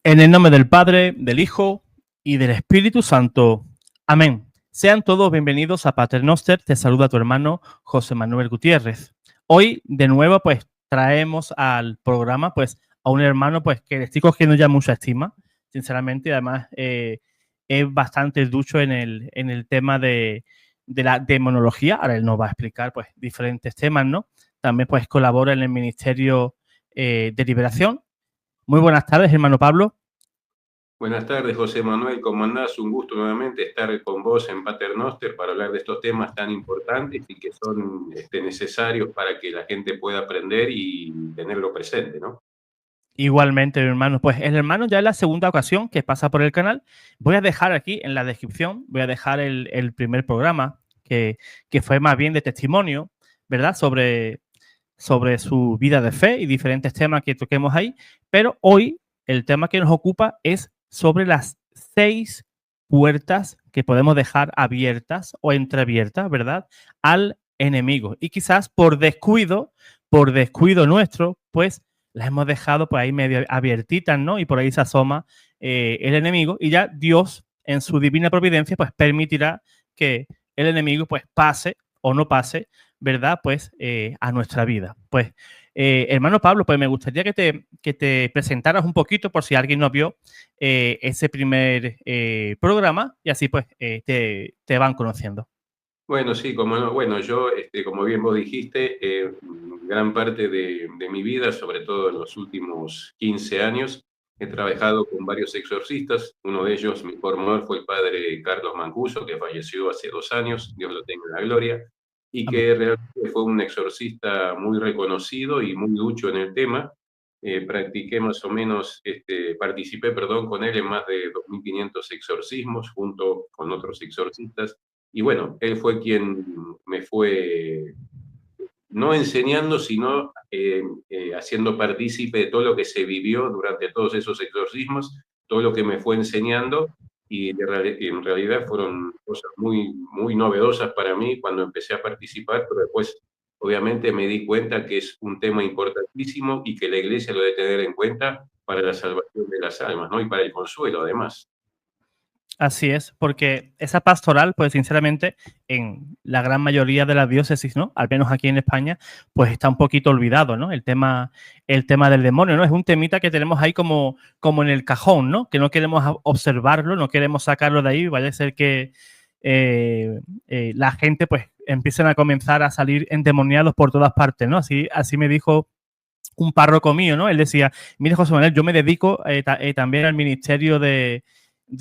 En el nombre del Padre, del Hijo y del Espíritu Santo. Amén. Sean todos bienvenidos a Pater Noster. Te saluda tu hermano José Manuel Gutiérrez. Hoy, de nuevo, pues traemos al programa pues a un hermano pues que le estoy cogiendo ya mucha estima, sinceramente, y además es bastante ducho en el tema de la demonología. Ahora él nos va a explicar pues diferentes temas, ¿no? También pues colabora en el Ministerio de Liberación. Muy buenas tardes, hermano Pablo. Buenas tardes, José Manuel. ¿Cómo andás? Un gusto nuevamente estar con vos en Pater Noster para hablar de estos temas tan importantes y que son necesarios para que la gente pueda aprender y tenerlo presente, ¿no? Igualmente, hermano. Pues el hermano ya es la segunda ocasión que pasa por el canal. Voy a dejar aquí en la descripción, voy a dejar el primer programa que fue más bien de testimonio, ¿verdad? Sobre su vida de fe y diferentes temas que toquemos ahí. Pero hoy el tema que nos ocupa es sobre las 6 puertas que podemos dejar abiertas o entreabiertas, ¿verdad? Al enemigo. Y quizás por descuido nuestro, pues las hemos dejado pues ahí medio abiertitas, ¿no? Y por ahí se asoma el enemigo y ya Dios en su divina providencia pues permitirá que el enemigo pues pase o no pase, ¿verdad? Pues a nuestra vida. Pues, hermano Pablo, pues me gustaría que te presentaras un poquito por si alguien no vio ese primer programa y así pues te van conociendo. Bueno, sí, como no. Bueno, yo, como bien vos dijiste, gran parte de mi vida, sobre todo en los últimos 15 años, he trabajado con varios exorcistas. Uno de ellos, mi formador, fue el padre Carlos Mancuso, que falleció hace 2 años, Dios lo tenga en la gloria, y Amén. que realmente fue un exorcista muy reconocido y muy ducho en el tema. Practiqué más o menos, participé, perdón, con él en más de 2.500 exorcismos, junto con otros exorcistas. Y bueno, él fue quien me fue no enseñando, sino haciendo partícipe de todo lo que se vivió durante todos esos exorcismos, todo lo que me fue enseñando, y en realidad fueron cosas muy, muy novedosas para mí cuando empecé a participar, pero después obviamente me di cuenta que es un tema importantísimo y que la Iglesia lo debe tener en cuenta para la salvación de las almas, ¿no? Y para el consuelo, además. Así es, porque esa pastoral, pues sinceramente, en la gran mayoría de las diócesis, ¿no? Al menos aquí en España, pues está un poquito olvidado, ¿no? El tema del demonio, ¿no? Es un temita que tenemos ahí como en el cajón, ¿no? Que no queremos observarlo, no queremos sacarlo de ahí, vaya a ser que la gente, pues, empiecen a comenzar a salir endemoniados por todas partes, ¿no? Así me dijo un párroco mío, ¿no? Él decía, mire, José Manuel, yo me dedico también al ministerio del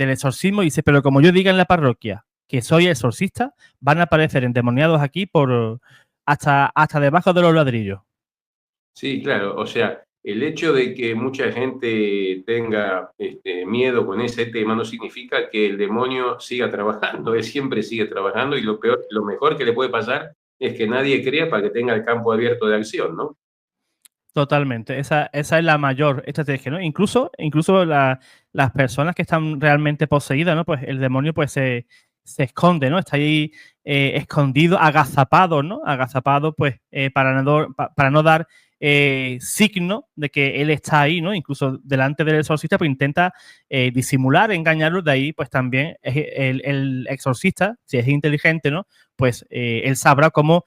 exorcismo y dice, pero como yo diga en la parroquia que soy exorcista, van a aparecer endemoniados aquí por hasta debajo de los ladrillos. Sí, claro, o sea, el hecho de que mucha gente tenga miedo con ese tema no significa que el demonio siga trabajando, él siempre sigue trabajando y lo peor, lo mejor que le puede pasar es que nadie crea para que tenga el campo abierto de acción, ¿no? Totalmente, esa es la mayor estrategia, ¿no? Incluso las personas que están realmente poseídas, ¿no? Pues el demonio pues se esconde, ¿no? Está ahí escondido, agazapado, ¿no? Agazapado pues para no dar signo de que él está ahí, ¿no? Incluso delante del exorcista pues intenta disimular, engañarlo, de ahí pues también el exorcista, si es inteligente, ¿no? Pues él sabrá cómo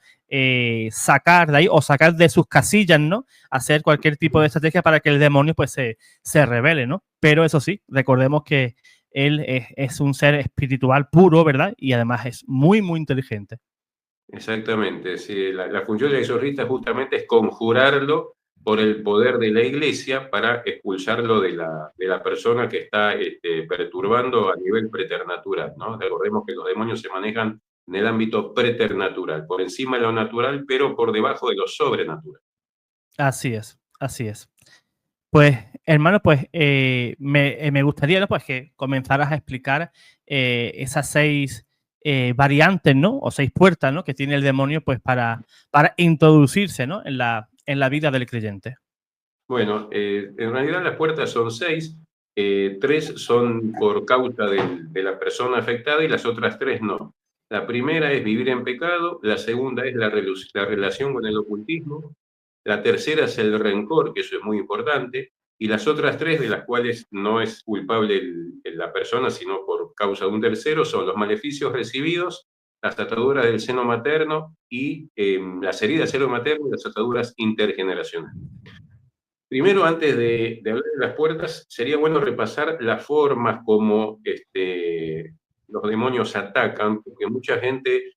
sacar de ahí o sacar de sus casillas, ¿no? Hacer cualquier tipo de estrategia para que el demonio pues se revele, ¿no? Pero eso sí, recordemos que él es un ser espiritual puro, ¿verdad? Y además es muy, muy inteligente. Exactamente, sí, la función del exorcista justamente es conjurarlo por el poder de la iglesia para expulsarlo de la persona que está perturbando a nivel preternatural, ¿no? Recordemos que los demonios se manejan en el ámbito preternatural, por encima de lo natural, pero por debajo de lo sobrenatural. Así es, así es. Pues, hermano, pues me gustaría, ¿no? Pues que comenzaras a explicar esas 6 variantes, ¿no? O 6 puertas, ¿no? Que tiene el demonio, pues para introducirse, ¿no? En la vida del creyente. Bueno, en realidad las puertas son 6, 3 son por causa de la persona afectada y las otras 3 no. La primera es vivir en pecado, la segunda es la relación con el ocultismo, la tercera es el rencor, que eso es muy importante, y las otras 3, de las cuales no es culpable la persona, sino por causa de un tercero, son los maleficios recibidos, las ataduras del seno materno y las heridas del seno materno y las ataduras intergeneracionales. Primero, antes de hablar de las puertas, sería bueno repasar las formas como los demonios atacan, porque mucha gente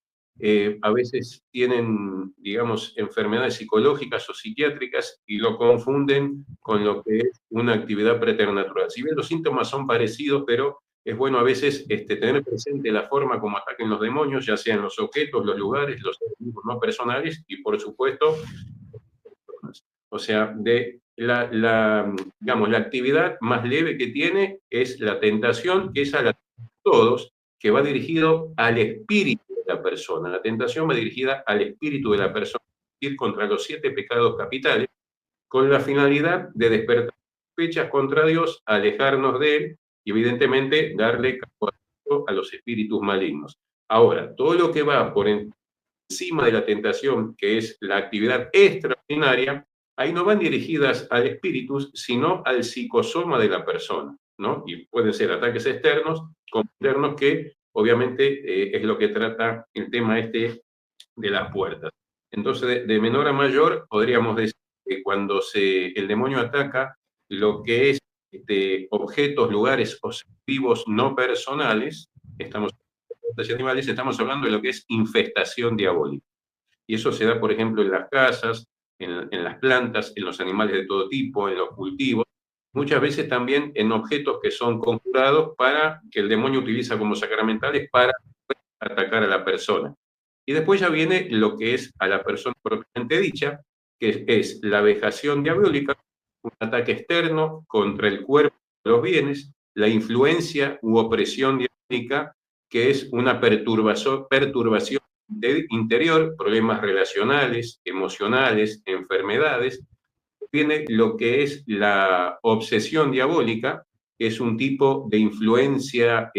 a veces tienen, digamos, enfermedades psicológicas o psiquiátricas y lo confunden con lo que es una actividad preternatural. Si bien los síntomas son parecidos, pero es bueno a veces tener presente la forma como atacan los demonios, ya sean los objetos, los lugares, los enemigos no personales y, por supuesto, o sea, digamos, la actividad más leve que tiene es la tentación, que es a la todos, que va dirigido al espíritu de la persona. La tentación va dirigida al espíritu de la persona, ir contra los 7 pecados capitales, con la finalidad de despertar sospechas contra Dios, alejarnos de Él y, evidentemente, darle campo a los espíritus malignos. Ahora, todo lo que va por encima de la tentación, que es la actividad extraordinaria, ahí no van dirigidas al espíritu, sino al psicosoma de la persona, ¿no? Y pueden ser ataques externos como internos, que obviamente es lo que trata el tema de las puertas. Entonces, de menor a mayor, podríamos decir que cuando el demonio ataca lo que es objetos, lugares o seres vivos no personales, estamos hablando de lo que es infestación diabólica. Y eso se da, por ejemplo, en las casas, en las plantas, en los animales de todo tipo, en los cultivos, muchas veces también en objetos que son conjurados que el demonio utiliza como sacramentales para atacar a la persona. Y después ya viene lo que es a la persona propiamente dicha, que es la vejación diabólica, un ataque externo contra el cuerpo de los bienes, la influencia u opresión diabólica, que es una perturbación interior, problemas relacionales, emocionales, enfermedades. Viene lo que es la obsesión diabólica, que es un tipo de influencia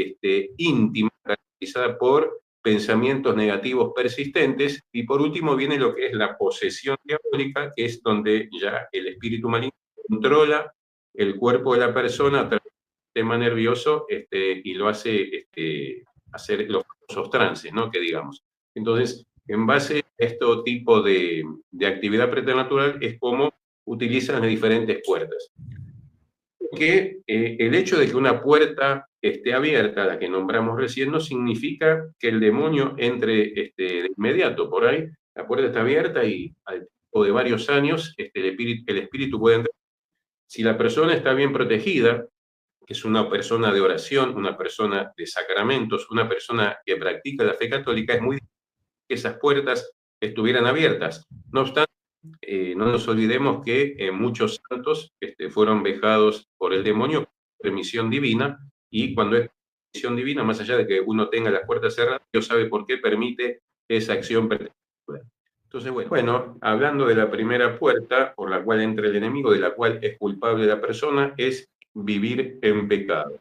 íntima, caracterizada por pensamientos negativos persistentes. Y por último viene lo que es la posesión diabólica, que es donde ya el espíritu maligno controla el cuerpo de la persona a través del sistema nervioso y lo hace hacer los famosos trances, ¿no? Que digamos. Entonces, en base a este tipo de actividad preternatural es como utilizan las diferentes puertas. Que el hecho de que una puerta esté abierta, la que nombramos recién, no significa que el demonio entre de inmediato por ahí. La puerta está abierta y al tiempo de varios años el espíritu puede entrar. Si la persona está bien protegida, que es una persona de oración, una persona de sacramentos, una persona que practica la fe católica, es muy difícil que esas puertas estuvieran abiertas. No obstante, no nos olvidemos que muchos santos fueron vejados por el demonio por misión divina, y cuando es misión divina, más allá de que uno tenga las puertas cerradas, Dios sabe por qué permite esa acción preternatural. Entonces, bueno, hablando de la primera puerta por la cual entra el enemigo, de la cual es culpable la persona, es vivir en pecado.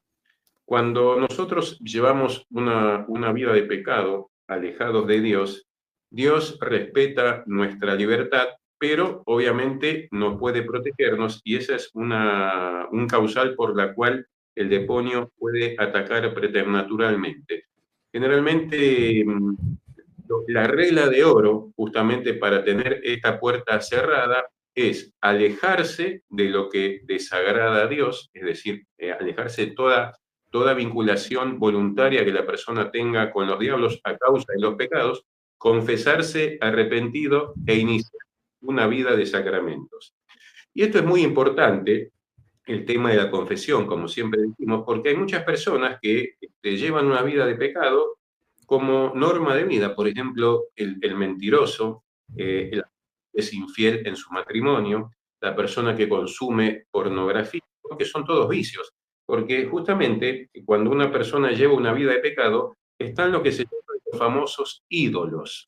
Cuando nosotros llevamos una vida de pecado, alejados de Dios, Dios respeta nuestra libertad, pero obviamente no puede protegernos, y esa es un causal por la cual el demonio puede atacar preternaturalmente. Generalmente, la regla de oro, justamente para tener esta puerta cerrada, es alejarse de lo que desagrada a Dios, es decir, alejarse de toda vinculación voluntaria que la persona tenga con los diablos a causa de los pecados, confesarse arrepentido e iniciar una vida de sacramentos. Y esto es muy importante, el tema de la confesión, como siempre decimos, porque hay muchas personas que llevan una vida de pecado como norma de vida. Por ejemplo, el mentiroso, el que es infiel en su matrimonio, la persona que consume pornografía, que son todos vicios. Porque justamente cuando una persona lleva una vida de pecado, están lo que se llaman los famosos ídolos,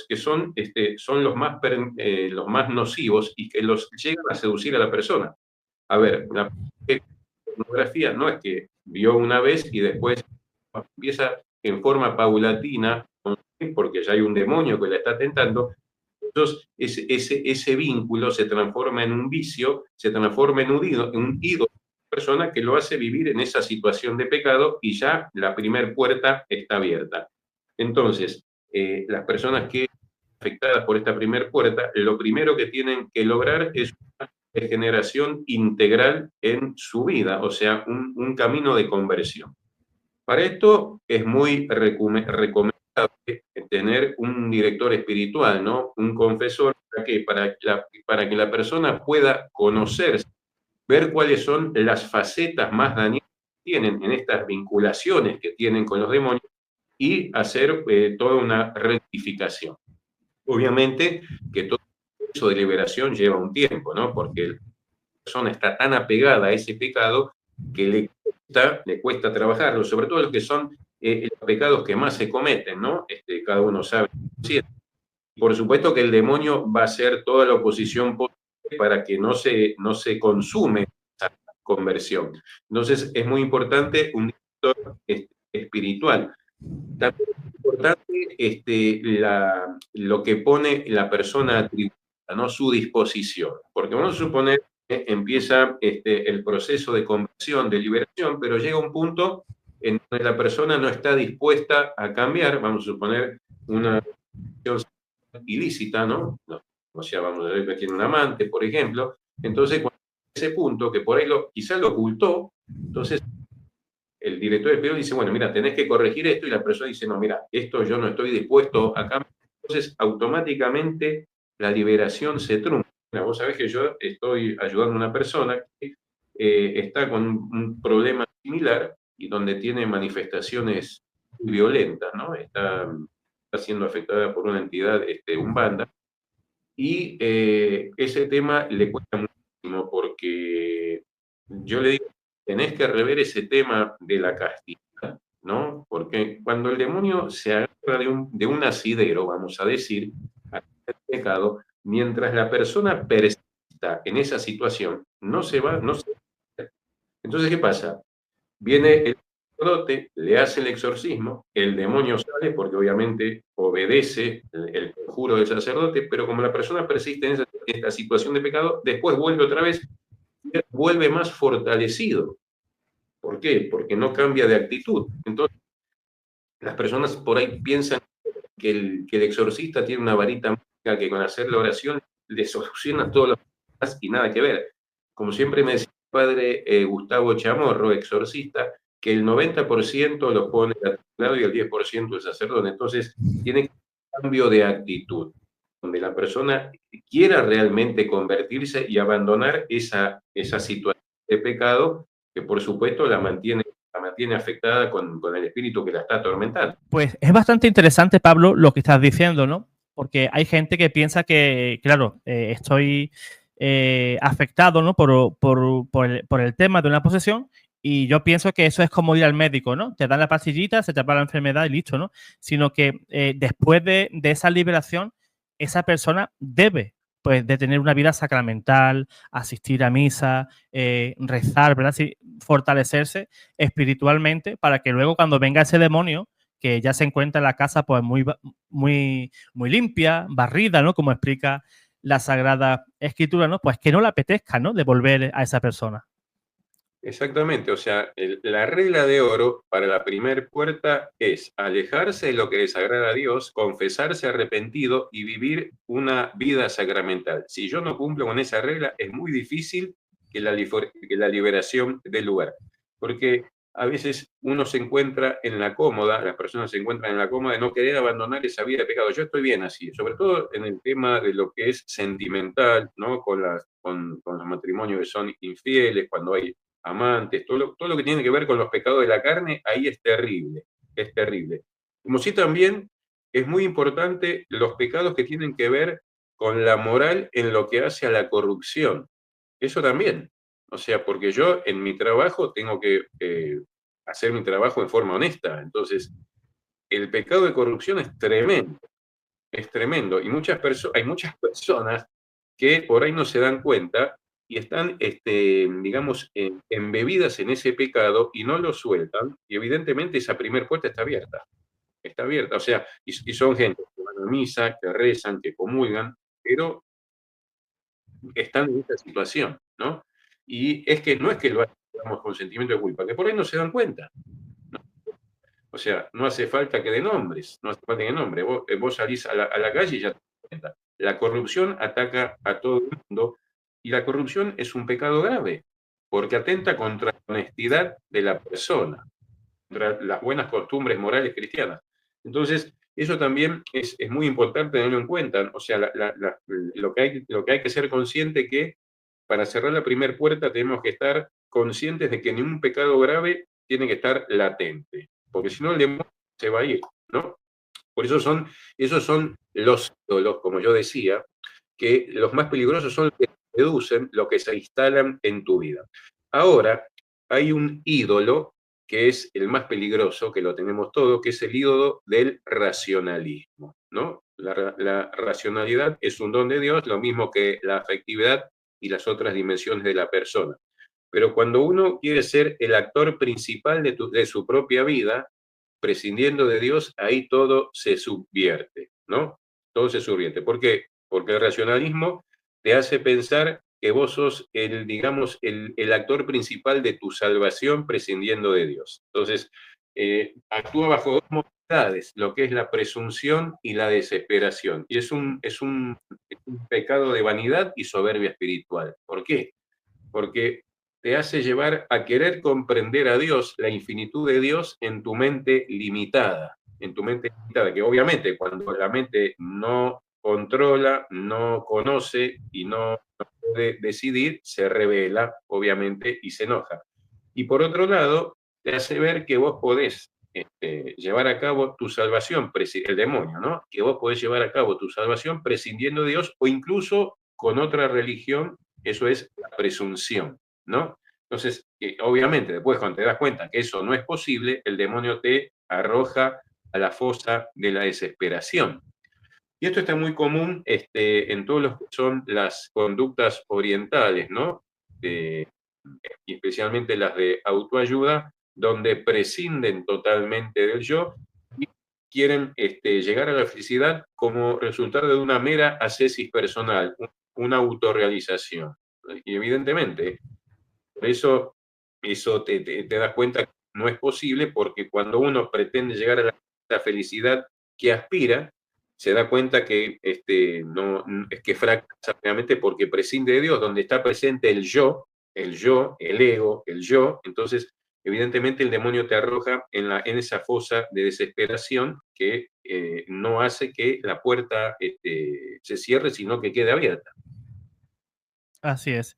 que son los más nocivos y que los llegan a seducir a la persona. A ver, la pornografía no es que vio una vez y después empieza en forma paulatina, porque ya hay un demonio que la está tentando. Entonces, ese vínculo se transforma en un vicio, se transforma en un ídolo de la persona que lo hace vivir en esa situación de pecado y ya la primer puerta está abierta. Entonces, las personas que afectadas por esta primer puerta, lo primero que tienen que lograr es una regeneración integral en su vida, o sea, un camino de conversión. Para esto es muy recomendable tener un director espiritual, ¿no? Un confesor, para que la persona pueda conocerse, ver cuáles son las facetas más dañinas que tienen en estas vinculaciones que tienen con los demonios y hacer toda una rectificación. Obviamente que todo eso de liberación lleva un tiempo, ¿no? Porque la persona está tan apegada a ese pecado que le cuesta trabajarlo, sobre todo los que son los pecados que más se cometen, ¿no? Cada uno sabe. Por supuesto que el demonio va a hacer toda la oposición posible para que no se consume esa conversión. Entonces es muy importante un director espiritual. También es importante lo que pone la persona atribuida, ¿no? Su disposición. Porque vamos a suponer que empieza el proceso de conversión, de liberación, pero llega un punto en donde la persona no está dispuesta a cambiar, vamos a suponer una acción ilícita, ¿no? O sea, vamos a ver que tiene un amante, por ejemplo. Entonces, cuando ese punto, que por ahí quizás lo ocultó, entonces el director del periódico dice, bueno, mira, tenés que corregir esto, y la persona dice, no, mira, esto yo no estoy dispuesto a cambiar. Entonces, automáticamente la liberación se trunca. Mira, vos sabés que yo estoy ayudando a una persona que está con un problema similar y donde tiene manifestaciones violentas, ¿no? Está siendo afectada por una entidad umbanda, y ese tema le cuesta muchísimo porque yo le digo, tenés que rever ese tema de la castidad, ¿no? Porque cuando el demonio se agarra de un asidero, vamos a decir, al pecado, mientras la persona persista en esa situación, no se va, no se va. Entonces, ¿qué pasa? Viene el sacerdote, le hace el exorcismo, el demonio sale porque obviamente obedece el conjuro del sacerdote, pero como la persona persiste en esta situación de pecado, después vuelve otra vez, vuelve más fortalecido. ¿Por qué? Porque no cambia de actitud. Entonces, las personas por ahí piensan que el exorcista tiene una varita mágica que con hacer la oración le soluciona todos los problemas y nada que ver. Como siempre me decía el padre Gustavo Chamorro, exorcista, que el 90% lo pone al lado y el 10% el sacerdote. Entonces, tiene un cambio de actitud, donde la persona quiera realmente convertirse y abandonar esa situación de pecado que, por supuesto, la mantiene afectada con el espíritu que la está atormentando. Pues es bastante interesante, Pablo, lo que estás diciendo, ¿no? Porque hay gente que piensa que, claro, estoy afectado, ¿no? Por el tema de una posesión, y yo pienso que eso es como ir al médico, ¿no? Te dan la pastillita, se te va la enfermedad y listo, ¿no? Sino que después de esa liberación, esa persona debe, pues, de tener una vida sacramental, asistir a misa, rezar, ¿verdad? Sí, fortalecerse espiritualmente para que luego cuando venga ese demonio, que ya se encuentra en la casa pues muy limpia, barrida, ¿no? Como explica la Sagrada Escritura, ¿no? Pues que no le apetezca, ¿no? Devolver a esa persona. Exactamente, o sea, la regla de oro para la primer puerta es alejarse de lo que desagrada a Dios, confesarse arrepentido y vivir una vida sacramental. Si yo no cumplo con esa regla, es muy difícil que la liberación dé lugar, porque a veces uno se encuentra en la cómoda, las personas se encuentran en la cómoda de no querer abandonar esa vida de pecado. Yo estoy bien así, sobre todo en el tema de lo que es sentimental, ¿no? Con los matrimonios que son infieles, cuando hay amantes, todo lo que tiene que ver con los pecados de la carne, ahí es terrible, es terrible. Como si también es muy importante los pecados que tienen que ver con la moral en lo que hace a la corrupción. Eso también. O sea, porque yo en mi trabajo tengo que hacer mi trabajo en forma honesta. Entonces, el pecado de corrupción es tremendo, es tremendo. Y hay muchas personas que por ahí no se dan cuenta y están, digamos, embebidas en ese pecado y no lo sueltan. Y evidentemente esa primer puerta está abierta. Está abierta. O sea, y son gente que van a misa, que rezan, que comulgan, pero están en esta situación, ¿no? Y es que no es que lo hagamos con sentimiento de culpa, que por ahí no se dan cuenta. O sea, no hace falta que de nombres, no hace falta que de nombre. Vos salís a la calle y ya te das cuenta. La corrupción ataca a todo el mundo y la corrupción es un pecado grave porque atenta contra la honestidad de la persona, contra las buenas costumbres morales cristianas. Entonces, eso también es muy importante tenerlo en cuenta. O sea, lo que hay que ser consciente que para cerrar la primera puerta tenemos que estar conscientes de que ningún pecado grave tiene que estar latente, porque si no el demonio se va a ir, ¿no? Por eso esos son los ídolos, como yo decía, que los más peligrosos son los que seducen, los que se instalan en tu vida. Ahora, hay un ídolo que es el más peligroso, que lo tenemos todo, que es el ídolo del racionalismo, ¿no? La racionalidad es un don de Dios, lo mismo que la afectividad y las otras dimensiones de la persona. Pero cuando uno quiere ser el actor principal de su propia vida, prescindiendo de Dios, ahí todo se subvierte, ¿no? Todo se subvierte. ¿Por qué? Porque el racionalismo te hace pensar que vos sos digamos, el actor principal de tu salvación prescindiendo de Dios. Entonces, actúa bajo dos modalidades, lo que es la presunción y la desesperación. Y es un pecado de vanidad y soberbia espiritual. ¿Por qué? Porque te hace llevar a querer comprender a Dios, la infinitud de Dios en tu mente limitada, que obviamente cuando la mente no controla, no conoce y no puede decidir, se revela, obviamente, y se enoja. Y por otro lado, te hace ver que vos podés llevar a cabo tu salvación, el demonio, ¿no? Que vos podés llevar a cabo tu salvación prescindiendo de Dios o incluso con otra religión, eso es la presunción, ¿no? Entonces, obviamente, después cuando te das cuenta que eso no es posible, el demonio te arroja a la fosa de la desesperación. Y esto está muy común en todos los que son las conductas orientales, ¿no? Especialmente las de autoayuda, donde prescinden totalmente del yo y quieren llegar a la felicidad como resultado de una mera ascesis personal, una autorrealización. Y evidentemente, por eso te das cuenta que no es posible, porque cuando uno pretende llegar a la felicidad que aspira, se da cuenta que no, es que fracasa realmente porque prescinde de Dios, donde está presente el yo, el ego, el yo. Entonces, evidentemente el demonio te arroja en esa fosa de desesperación que no hace que la puerta se cierre, sino que quede abierta. Así es.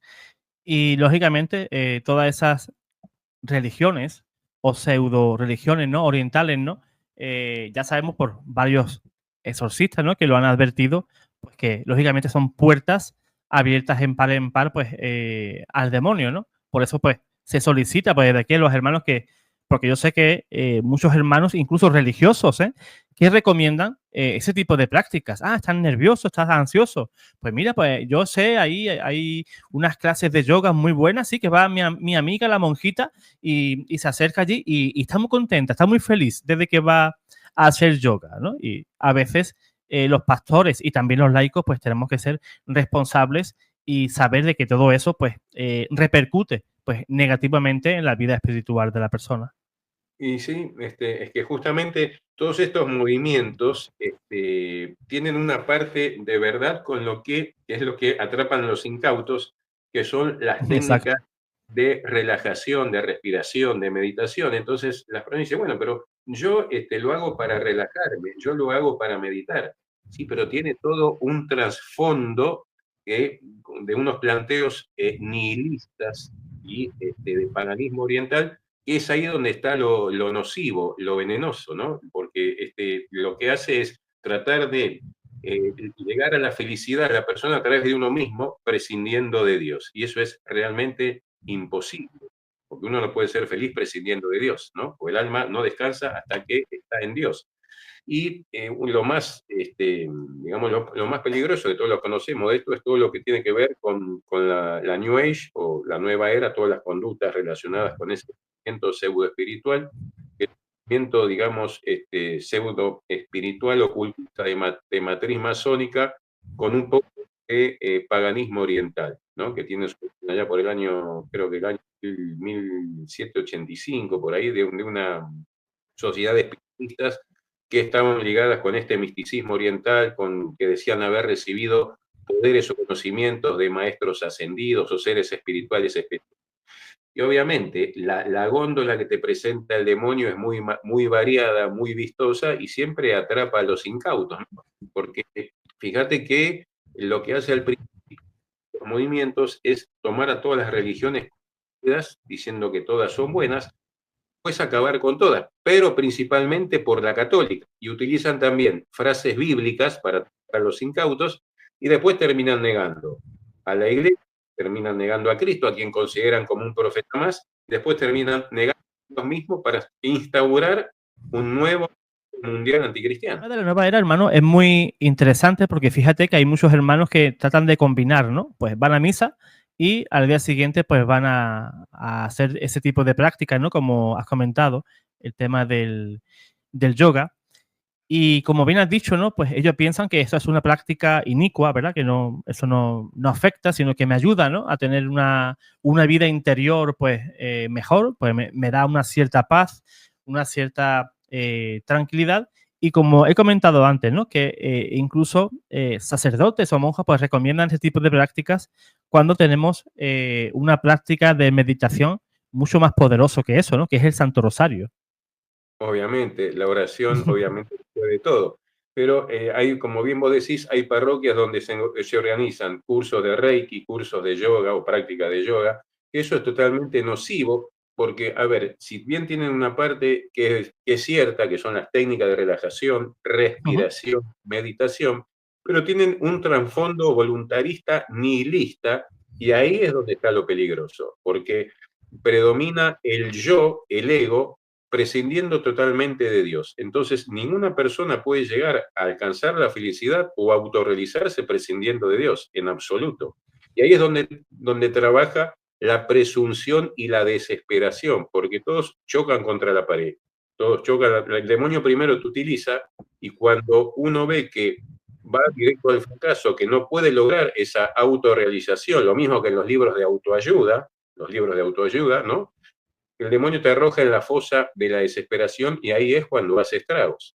Y lógicamente, todas esas religiones o pseudo religiones, ¿no? Orientales, ¿no? Ya sabemos por varios exorcistas, ¿no? Que lo han advertido, pues que lógicamente son puertas abiertas en par, pues, al demonio, ¿no? Por eso, pues, se solicita, pues, de aquí a los hermanos que, porque yo sé que muchos hermanos, incluso religiosos, que recomiendan ese tipo de prácticas. Ah, estás nervioso, estás ansioso. Pues mira, pues yo sé, ahí hay unas clases de yoga muy buenas, sí, que va mi amiga, la monjita, y se acerca allí y está muy contenta, está muy feliz desde que va a hacer yoga, ¿no? Y a veces los pastores y también los laicos, pues tenemos que ser responsables y saber de que todo eso, pues, repercute, pues, negativamente en la vida espiritual de la persona. Y sí, es que justamente todos estos movimientos tienen una parte de verdad con que es lo que atrapan a los incautos, que son las Exacto. técnicas de relajación, de respiración, de meditación. Entonces las personas dicen, bueno, pero yo lo hago para relajarme, yo lo hago para meditar. Sí, pero tiene todo un trasfondo de unos planteos nihilistas y de paganismo oriental, que es ahí donde está lo nocivo, lo venenoso, ¿no? Porque lo que hace es tratar de llegar a la felicidad de la persona a través de uno mismo, prescindiendo de Dios. Y eso es realmente imposible, porque uno no puede ser feliz prescindiendo de Dios, ¿no? Porque el alma no descansa hasta que está en Dios. Y lo más, digamos, lo más peligroso de todo lo que conocemos de esto es todo lo que tiene que ver con la New Age o la nueva era, todas las conductas relacionadas con ese movimiento pseudo espiritual, el movimiento, digamos, pseudo espiritual ocultista de matriz masónica, con un poco de paganismo oriental, ¿no? Que tiene su origen allá por el año, creo que el año 1785, por ahí, de una sociedad de espiritistas que estaban ligadas con este misticismo oriental, que decían haber recibido poderes o conocimientos de maestros ascendidos o seres espirituales específicos. Y obviamente la góndola que te presenta el demonio es muy variada, muy vistosa y siempre atrapa a los incautos, ¿no? Porque fíjate que lo que hace al principio los movimientos es tomar a todas las religiones diciendo que todas son buenas, pues acabar con todas, pero principalmente por la católica. Y utilizan también frases bíblicas para atrapar a los incautos y después terminan negando a la iglesia, terminan negando a Cristo, a quien consideran como un profeta más, después terminan negando a los mismos para instaurar un nuevo mundial anticristiano. De la nueva era, hermano, es muy interesante porque fíjate que hay muchos hermanos que tratan de combinar, ¿no? Pues van a misa y al día siguiente pues van a hacer ese tipo de prácticas, ¿no? Como has comentado, el tema del yoga. Y como bien has dicho, ¿no? Pues ellos piensan que eso es una práctica inicua, ¿verdad? Que no, eso no afecta, sino que me ayuda, ¿no? A tener una vida interior, pues, mejor, pues me da una cierta paz, una cierta tranquilidad. Y como he comentado antes, ¿no? Que incluso sacerdotes o monjas, pues, recomiendan este tipo de prácticas cuando tenemos una práctica de meditación mucho más poderoso que eso, ¿no? Que es el Santo Rosario. Obviamente, la oración, obviamente, puede todo. Pero hay, como bien vos decís, hay parroquias donde se organizan cursos de Reiki, cursos de yoga o práctica de yoga. Eso es totalmente nocivo porque, a ver, si bien tienen una parte que es cierta, que son las técnicas de relajación, Ujú. respiración, meditación, pero tienen un trasfondo voluntarista nihilista y ahí es donde está lo peligroso, porque predomina el yo, el ego, prescindiendo totalmente de Dios. Entonces, ninguna persona puede llegar a alcanzar la felicidad o autorrealizarse prescindiendo de Dios, en absoluto. Y ahí es donde trabaja la presunción y la desesperación, porque todos chocan contra la pared. Todos chocan, el demonio primero te utiliza y cuando uno ve que va directo al fracaso, que no puede lograr esa autorrealización, lo mismo que en los libros de autoayuda, ¿no? El demonio te arroja en la fosa de la desesperación y ahí es cuando hace estragos.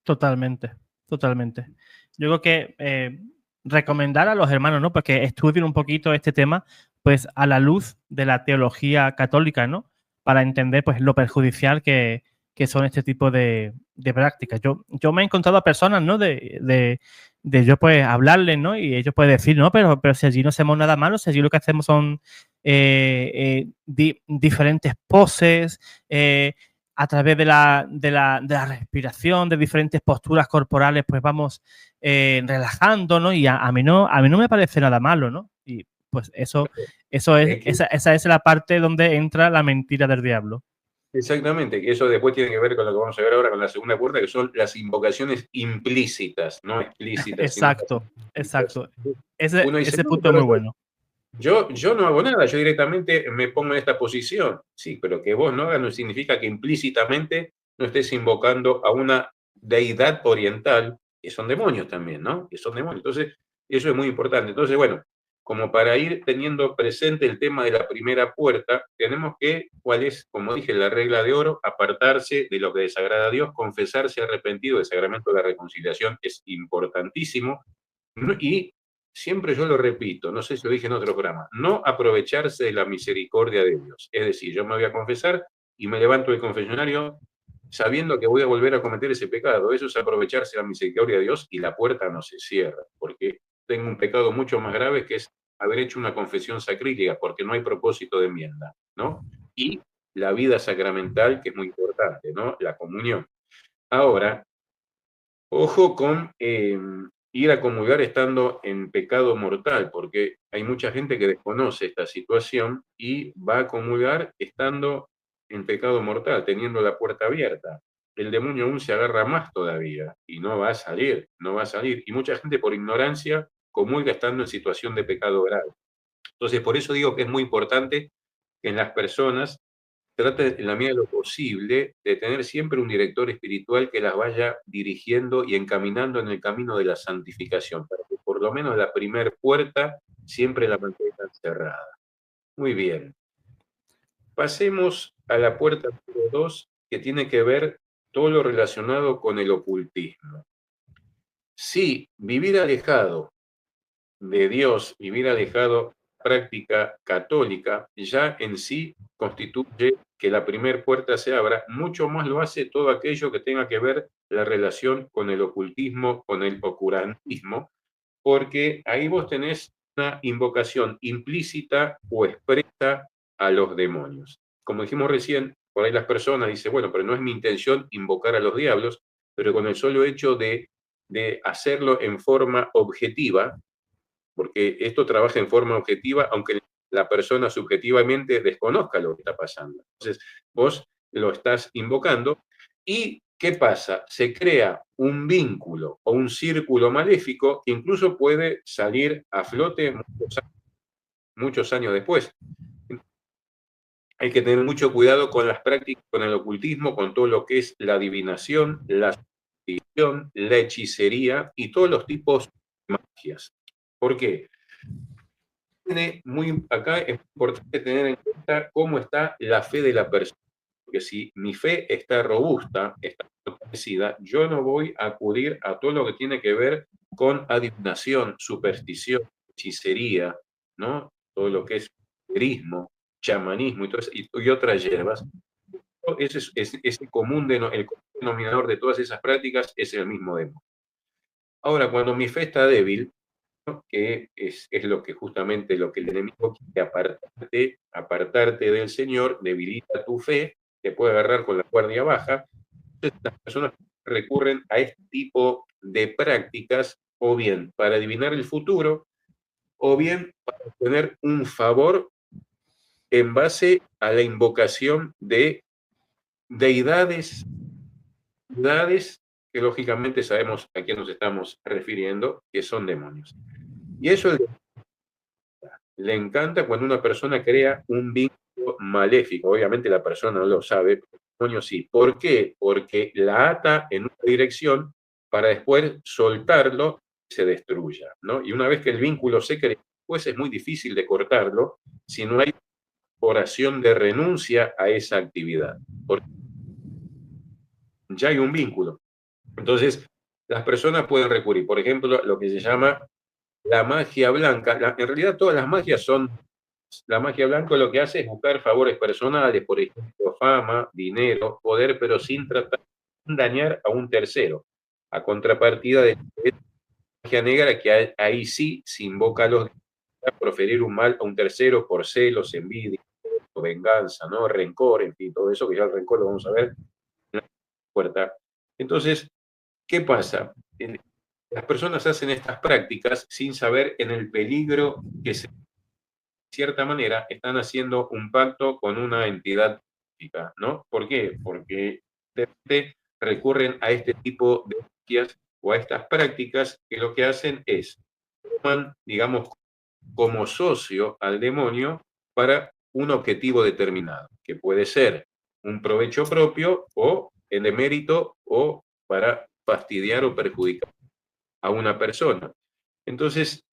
Totalmente, totalmente. Yo creo que recomendar a los hermanos, ¿no? Pues que estudien un poquito este tema, pues a la luz de la teología católica, ¿no? Para entender, pues, lo perjudicial que son este tipo de prácticas. Yo me he encontrado a personas, ¿no? De yo, pues, hablarles, ¿no? Y ellos pueden decir, no, pero si allí no hacemos nada malo, si allí lo que hacemos son diferentes poses, a través de la respiración, de diferentes posturas corporales, pues vamos relajando, ¿no? Y a mí no me parece nada malo, ¿no? Y pues eso es, Es que, esa es la parte donde entra la mentira del diablo. exactamente, que eso después tiene que ver con lo que vamos a ver ahora con la segunda puerta, que son las invocaciones implícitas, no explícitas, sino las Exacto, implícitas. exacto. Ese, Uno dice, ese no, punto es pero muy bueno. yo no hago nada, yo directamente me pongo en esta posición. Sí, pero que vos no hagas no significa que implícitamente no estés invocando a una deidad oriental, que son demonios también, ¿no? Que son demonios. Entonces, eso es muy importante. Entonces, bueno, como para ir teniendo presente el tema de la primera puerta, tenemos que, ¿cuál es, como dije, la regla de oro? Apartarse de lo que desagrada a Dios, confesarse arrepentido, el sacramento de la reconciliación es importantísimo, ¿no? Y siempre yo lo repito, no sé si lo dije en otro programa, no aprovecharse de la misericordia de Dios. Es decir, yo me voy a confesar y me levanto del confesionario sabiendo que voy a volver a cometer ese pecado. Eso es aprovecharse de la misericordia de Dios y la puerta no se cierra, porque tengo un pecado mucho más grave que es haber hecho una confesión sacrílega, porque no hay propósito de enmienda, ¿no? Y la vida sacramental, que es muy importante, ¿no? La comunión. Ahora, ojo con ir a comulgar estando en pecado mortal, porque hay mucha gente que desconoce esta situación y va a comulgar estando en pecado mortal, teniendo la puerta abierta. El demonio aún se agarra más todavía y no va a salir, no va a salir. Y mucha gente por ignorancia comulga estando en situación de pecado grave. Entonces, por eso digo que es muy importante que en las personas trate, en la medida de lo posible, de tener siempre un director espiritual que las vaya dirigiendo y encaminando en el camino de la santificación, para que lo menos la primera puerta siempre la mantengan cerrada. Muy bien. Pasemos a la puerta número 2, que tiene que ver todo lo relacionado con el ocultismo. Sí, vivir alejado de Dios, vivir alejado de la práctica católica, ya en sí constituye que la primera puerta se abra, mucho más lo hace todo aquello que tenga que ver la relación con el ocultismo, con el oscurantismo, porque ahí vos tenés una invocación implícita o expresa a los demonios. Como dijimos recién, por ahí las personas dicen, bueno, pero no es mi intención invocar a los diablos, pero con el solo hecho de hacerlo en forma objetiva, porque esto trabaja en forma objetiva, aunque la persona subjetivamente desconozca lo que está pasando. Entonces, vos lo estás invocando y ¿qué pasa? Se crea un vínculo o un círculo maléfico que incluso puede salir a flote muchos años después. Hay que tener mucho cuidado con las prácticas, con el ocultismo, con todo lo que es la adivinación, la superstición, la hechicería y todos los tipos de magias. ¿Por qué? Acá es importante tener en cuenta cómo está la fe de la persona, porque si mi fe está robusta, está fortalecida, yo no voy a acudir a todo lo que tiene que ver con adivinación, superstición, hechicería, ¿no? Todo lo que es esoterismo, chamanismo y otras hierbas. Ese común el común denominador de todas esas prácticas es el mismo demonio. Ahora, cuando mi fe está débil, que es lo que justamente lo que el enemigo quiere, apartarte del Señor, debilita tu fe, te puede agarrar con la guardia baja. Entonces, las personas recurren a este tipo de prácticas o bien para adivinar el futuro o bien para obtener un favor en base a la invocación de deidades que lógicamente sabemos a quién nos estamos refiriendo, que son demonios. Y eso le encanta cuando una persona crea un vínculo maléfico. Obviamente la persona no lo sabe, pero el demonio sí. ¿Por qué? Porque la ata en una dirección para después soltarlo y se destruya, ¿no? Y una vez que el vínculo se crea, pues es muy difícil de cortarlo si no hay oración de renuncia a esa actividad. Porque ya hay un vínculo. Entonces, las personas pueden recurrir, por ejemplo, a lo que se llama la magia blanca. En realidad todas las magias son, la magia blanca lo que hace es buscar favores personales, por ejemplo, fama, dinero, poder, pero sin tratar de dañar a un tercero. A contrapartida de la magia negra, que ahí sí se invoca a los a proferir un mal a un tercero por celos, envidia, venganza, ¿no? Rencor, en fin, todo eso que ya el rencor lo vamos a ver en la puerta. Entonces, ¿qué pasa? Las personas hacen estas prácticas sin saber en el peligro que de cierta manera están haciendo un pacto con una entidad física, ¿no? ¿Por qué? Porque de repente recurren a este tipo de magias o a estas prácticas que lo que hacen es toman, digamos, como socio al demonio para un objetivo determinado, que puede ser un provecho propio o el emérito o para fastidiar o perjudicar a una persona. Entonces,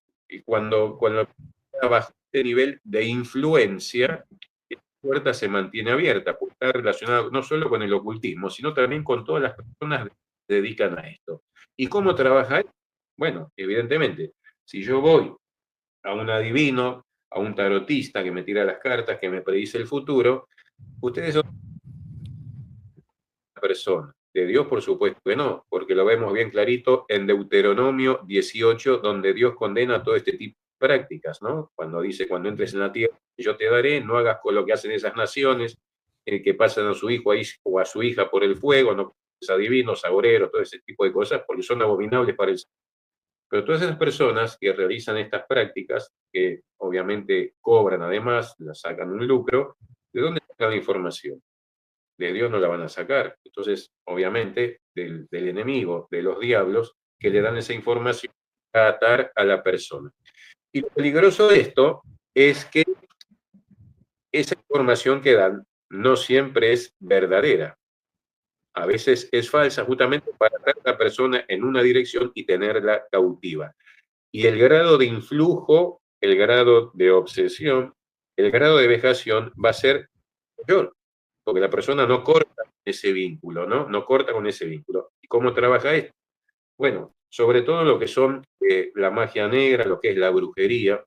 cuando bajo este nivel de influencia, la puerta se mantiene abierta, porque está relacionado no solo con el ocultismo, sino también con todas las personas que se dedican a esto. ¿Y cómo trabaja esto? Bueno, evidentemente, si yo voy a un adivino, a un tarotista que me tira las cartas, que me predice el futuro, ustedes son una persona. De Dios, por supuesto que no, porque lo vemos bien clarito en Deuteronomio 18, donde Dios condena todo este tipo de prácticas, ¿no? Cuando dice, cuando entres en la tierra, yo te daré, no hagas con lo que hacen esas naciones, que pasan a su hijo o a su hija por el fuego, no adivinos, agoreros, todo ese tipo de cosas, porque son abominables para el Señor. Pero todas esas personas que realizan estas prácticas, que obviamente cobran además, las sacan un lucro, ¿de dónde sacan la información? De Dios no la van a sacar. Entonces, obviamente, del enemigo, de los diablos, que le dan esa información para atar a la persona. Y lo peligroso de esto es que esa información que dan no siempre es verdadera. A veces es falsa justamente para atar a la persona en una dirección y tenerla cautiva. y el grado de influjo, el grado de obsesión, el grado de vejación va a ser mayor, porque la persona no corta ese vínculo, ¿no? No corta con ese vínculo. ¿Y cómo trabaja esto? Bueno, sobre todo lo que son la magia negra, lo que es la brujería,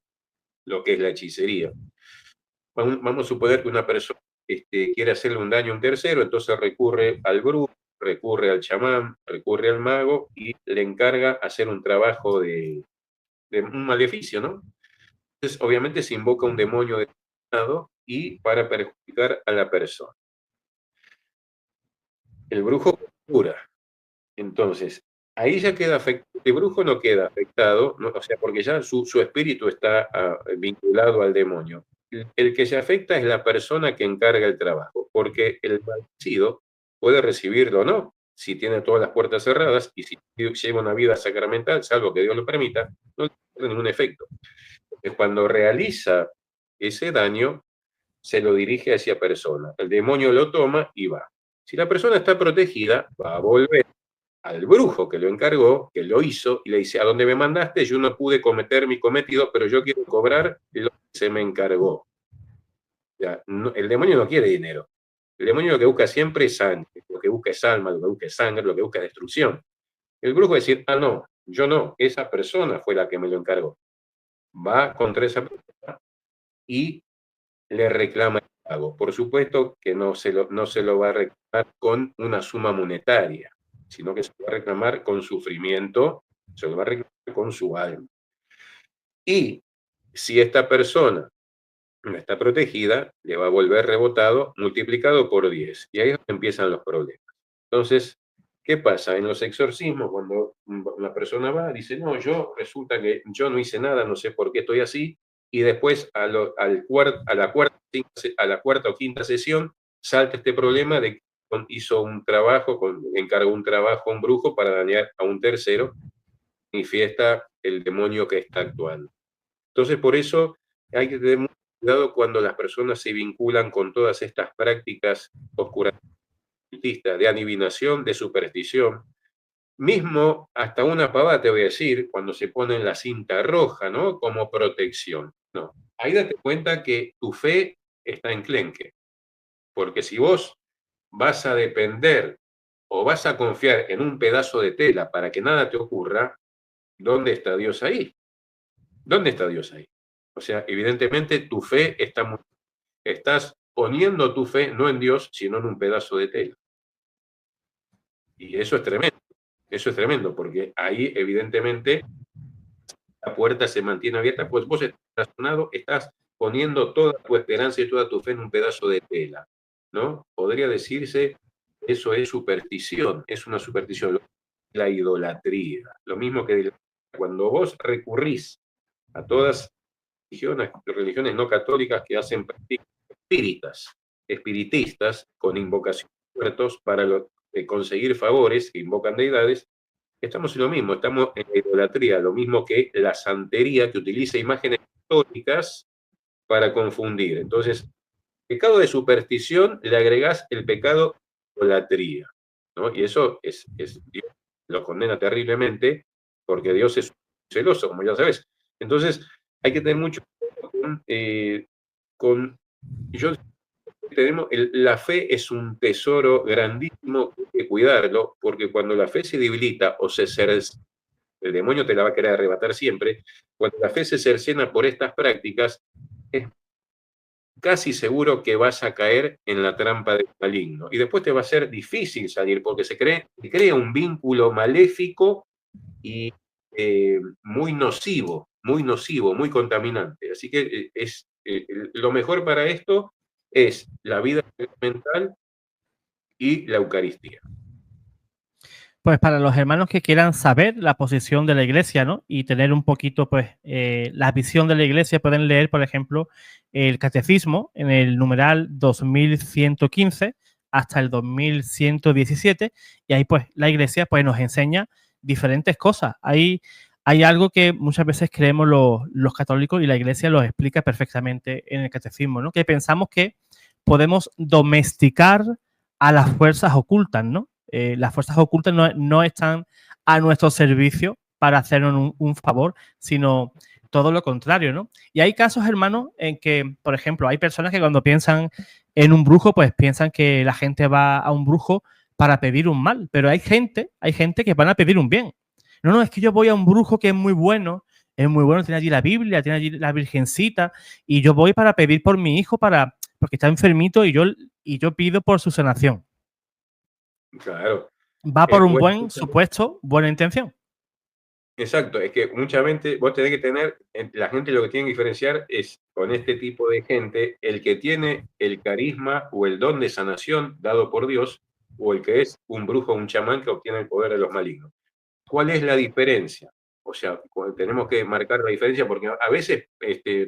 lo que es la hechicería. Vamos a suponer que una persona quiere hacerle un daño a un tercero, entonces recurre al brujo, recurre al chamán, recurre al mago y le encarga hacer un trabajo de un maleficio, ¿no? Entonces, obviamente se invoca un demonio determinado y para perjudicar a la persona. El brujo cura. Entonces, ahí ya queda afectado. El brujo no queda afectado, ¿no? O sea, porque ya su espíritu está vinculado al demonio. El que se afecta es la persona que encarga el trabajo, porque el maldecido puede recibirlo o no, si tiene todas las puertas cerradas y si lleva una vida sacramental, salvo que Dios lo permita, no tiene ningún efecto. Entonces, cuando realiza ese daño, se lo dirige hacia persona. El demonio lo toma y va. Si la persona está protegida, va a volver al brujo que lo encargó, que lo hizo, y le dice, ¿a dónde me mandaste? Yo no pude cometer mi cometido, pero yo quiero cobrar lo que se me encargó. Ya, no, el demonio no quiere dinero. El demonio lo que busca siempre es sangre, lo que busca es alma, lo que busca es sangre, lo que busca es destrucción. El brujo va a decir, ah, no, yo no, esa persona fue la que me lo encargó. Va contra esa persona y le reclama el pago. Por supuesto que no se lo va a reclamar con una suma monetaria, sino que se lo va a reclamar con sufrimiento, se lo va a reclamar con su alma. Y si esta persona no está protegida, le va a volver rebotado multiplicado por 10. Y ahí es donde empiezan los problemas. Entonces, ¿qué pasa? En los exorcismos, cuando una persona va, dice, no, resulta que yo no hice nada, no sé por qué estoy así, y después a la cuarta o quinta sesión salta este problema de que hizo un trabajo, encargó un trabajo a un brujo para dañar a un tercero, manifiesta el demonio que está actuando. Entonces, por eso hay que tener mucho cuidado cuando las personas se vinculan con todas estas prácticas oscurantistas de adivinación, de superstición. Mismo hasta una pavada, te voy a decir, cuando se ponen la cinta roja, ¿no? Como protección. No, ahí date cuenta que tu fe está enclenque. Porque si vos vas a depender o vas a confiar en un pedazo de tela para que nada te ocurra, ¿dónde está Dios ahí? ¿Dónde está Dios ahí? O sea, evidentemente tu fe estás poniendo tu fe no en Dios, sino en un pedazo de tela. Y eso es tremendo, porque ahí evidentemente la puerta se mantiene abierta, pues vos estás razonado, estás poniendo toda tu esperanza y toda tu fe en un pedazo de tela, ¿no? Podría decirse, eso es superstición, es una superstición, la idolatría. Lo mismo que cuando vos recurrís a todas religiones no católicas que hacen prácticas espiritistas, con invocaciones muertos para conseguir favores que invocan deidades, estamos en lo mismo, estamos en la idolatría, lo mismo que la santería que utiliza imágenes históricas para confundir. Entonces, pecado de superstición le agregás el pecado de idolatría, ¿no? Y eso Dios lo condena terriblemente porque Dios es celoso, como ya sabes. Entonces, hay que tener mucho la fe es un tesoro grandísimo, hay que cuidarlo, porque cuando la fe se debilita o el demonio te la va a querer arrebatar siempre, cuando la fe se cercena por estas prácticas, es casi seguro que vas a caer en la trampa del maligno. Y después te va a ser difícil salir, porque se crea un vínculo maléfico y muy nocivo, muy contaminante. Así que lo mejor para esto es la vida mental y la Eucaristía. Pues para los hermanos que quieran saber la posición de la Iglesia, ¿no? Y tener un poquito, pues, la visión de la Iglesia, pueden leer, por ejemplo, el Catecismo en el numeral 2115 hasta el 2117, y ahí, pues, la Iglesia, pues, nos enseña diferentes cosas. Hay algo que muchas veces creemos los católicos y la Iglesia lo explica perfectamente en el Catecismo, ¿no? Que pensamos que podemos domesticar a las fuerzas ocultas, ¿no? Las fuerzas ocultas no están a nuestro servicio para hacernos un favor, sino todo lo contrario, ¿no? Y hay casos, hermanos, en que, por ejemplo, hay personas que cuando piensan en un brujo, pues piensan que la gente va a un brujo para pedir un mal, pero hay gente que van a pedir un bien. No, es que yo voy a un brujo que es muy bueno, tiene allí la Biblia, tiene allí la Virgencita, y yo voy para pedir por mi hijo porque está enfermito y yo pido por su sanación. Claro. Va por un buen supuesto, buena intención. Exacto, es que mucha gente, vos tenés que tener, la gente lo que tiene que diferenciar es con este tipo de gente, el que tiene el carisma o el don de sanación dado por Dios, o el que es un brujo o un chamán que obtiene el poder de los malignos. ¿Cuál es la diferencia? O sea, tenemos que marcar la diferencia porque a veces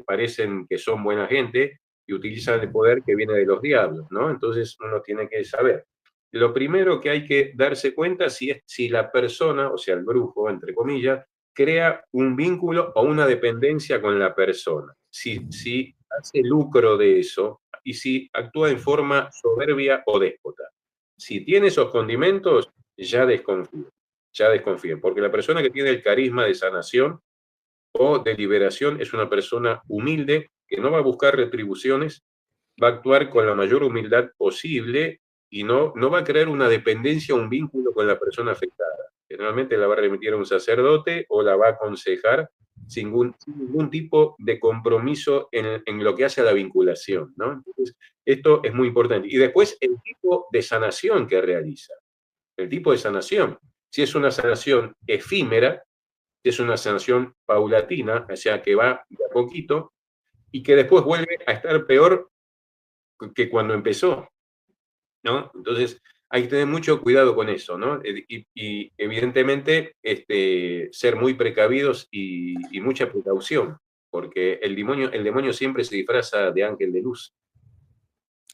parecen que son buena gente y utilizan el poder que viene de los diablos, ¿no? Entonces uno tiene que saber. Lo primero que hay que darse cuenta es si la persona, o sea, el brujo, entre comillas, crea un vínculo o una dependencia con la persona. Si hace lucro de eso y si actúa en forma soberbia o déspota. Si tiene esos condimentos, ya desconfíen, porque la persona que tiene el carisma de sanación o de liberación es una persona humilde que no va a buscar retribuciones, va a actuar con la mayor humildad posible y no va a crear una dependencia, un vínculo con la persona afectada. Generalmente la va a remitir a un sacerdote o la va a aconsejar sin ningún tipo de compromiso en lo que hace a la vinculación, ¿no? Entonces, esto es muy importante. Y después el tipo de sanación que realiza. El tipo de sanación. Si es una sanación efímera, si es una sanación paulatina, o sea, que va de a poquito y que después vuelve a estar peor que cuando empezó, ¿no? Entonces, hay que tener mucho cuidado con eso, ¿no? Y evidentemente, ser muy precavidos y mucha precaución, porque el demonio siempre se disfraza de ángel de luz.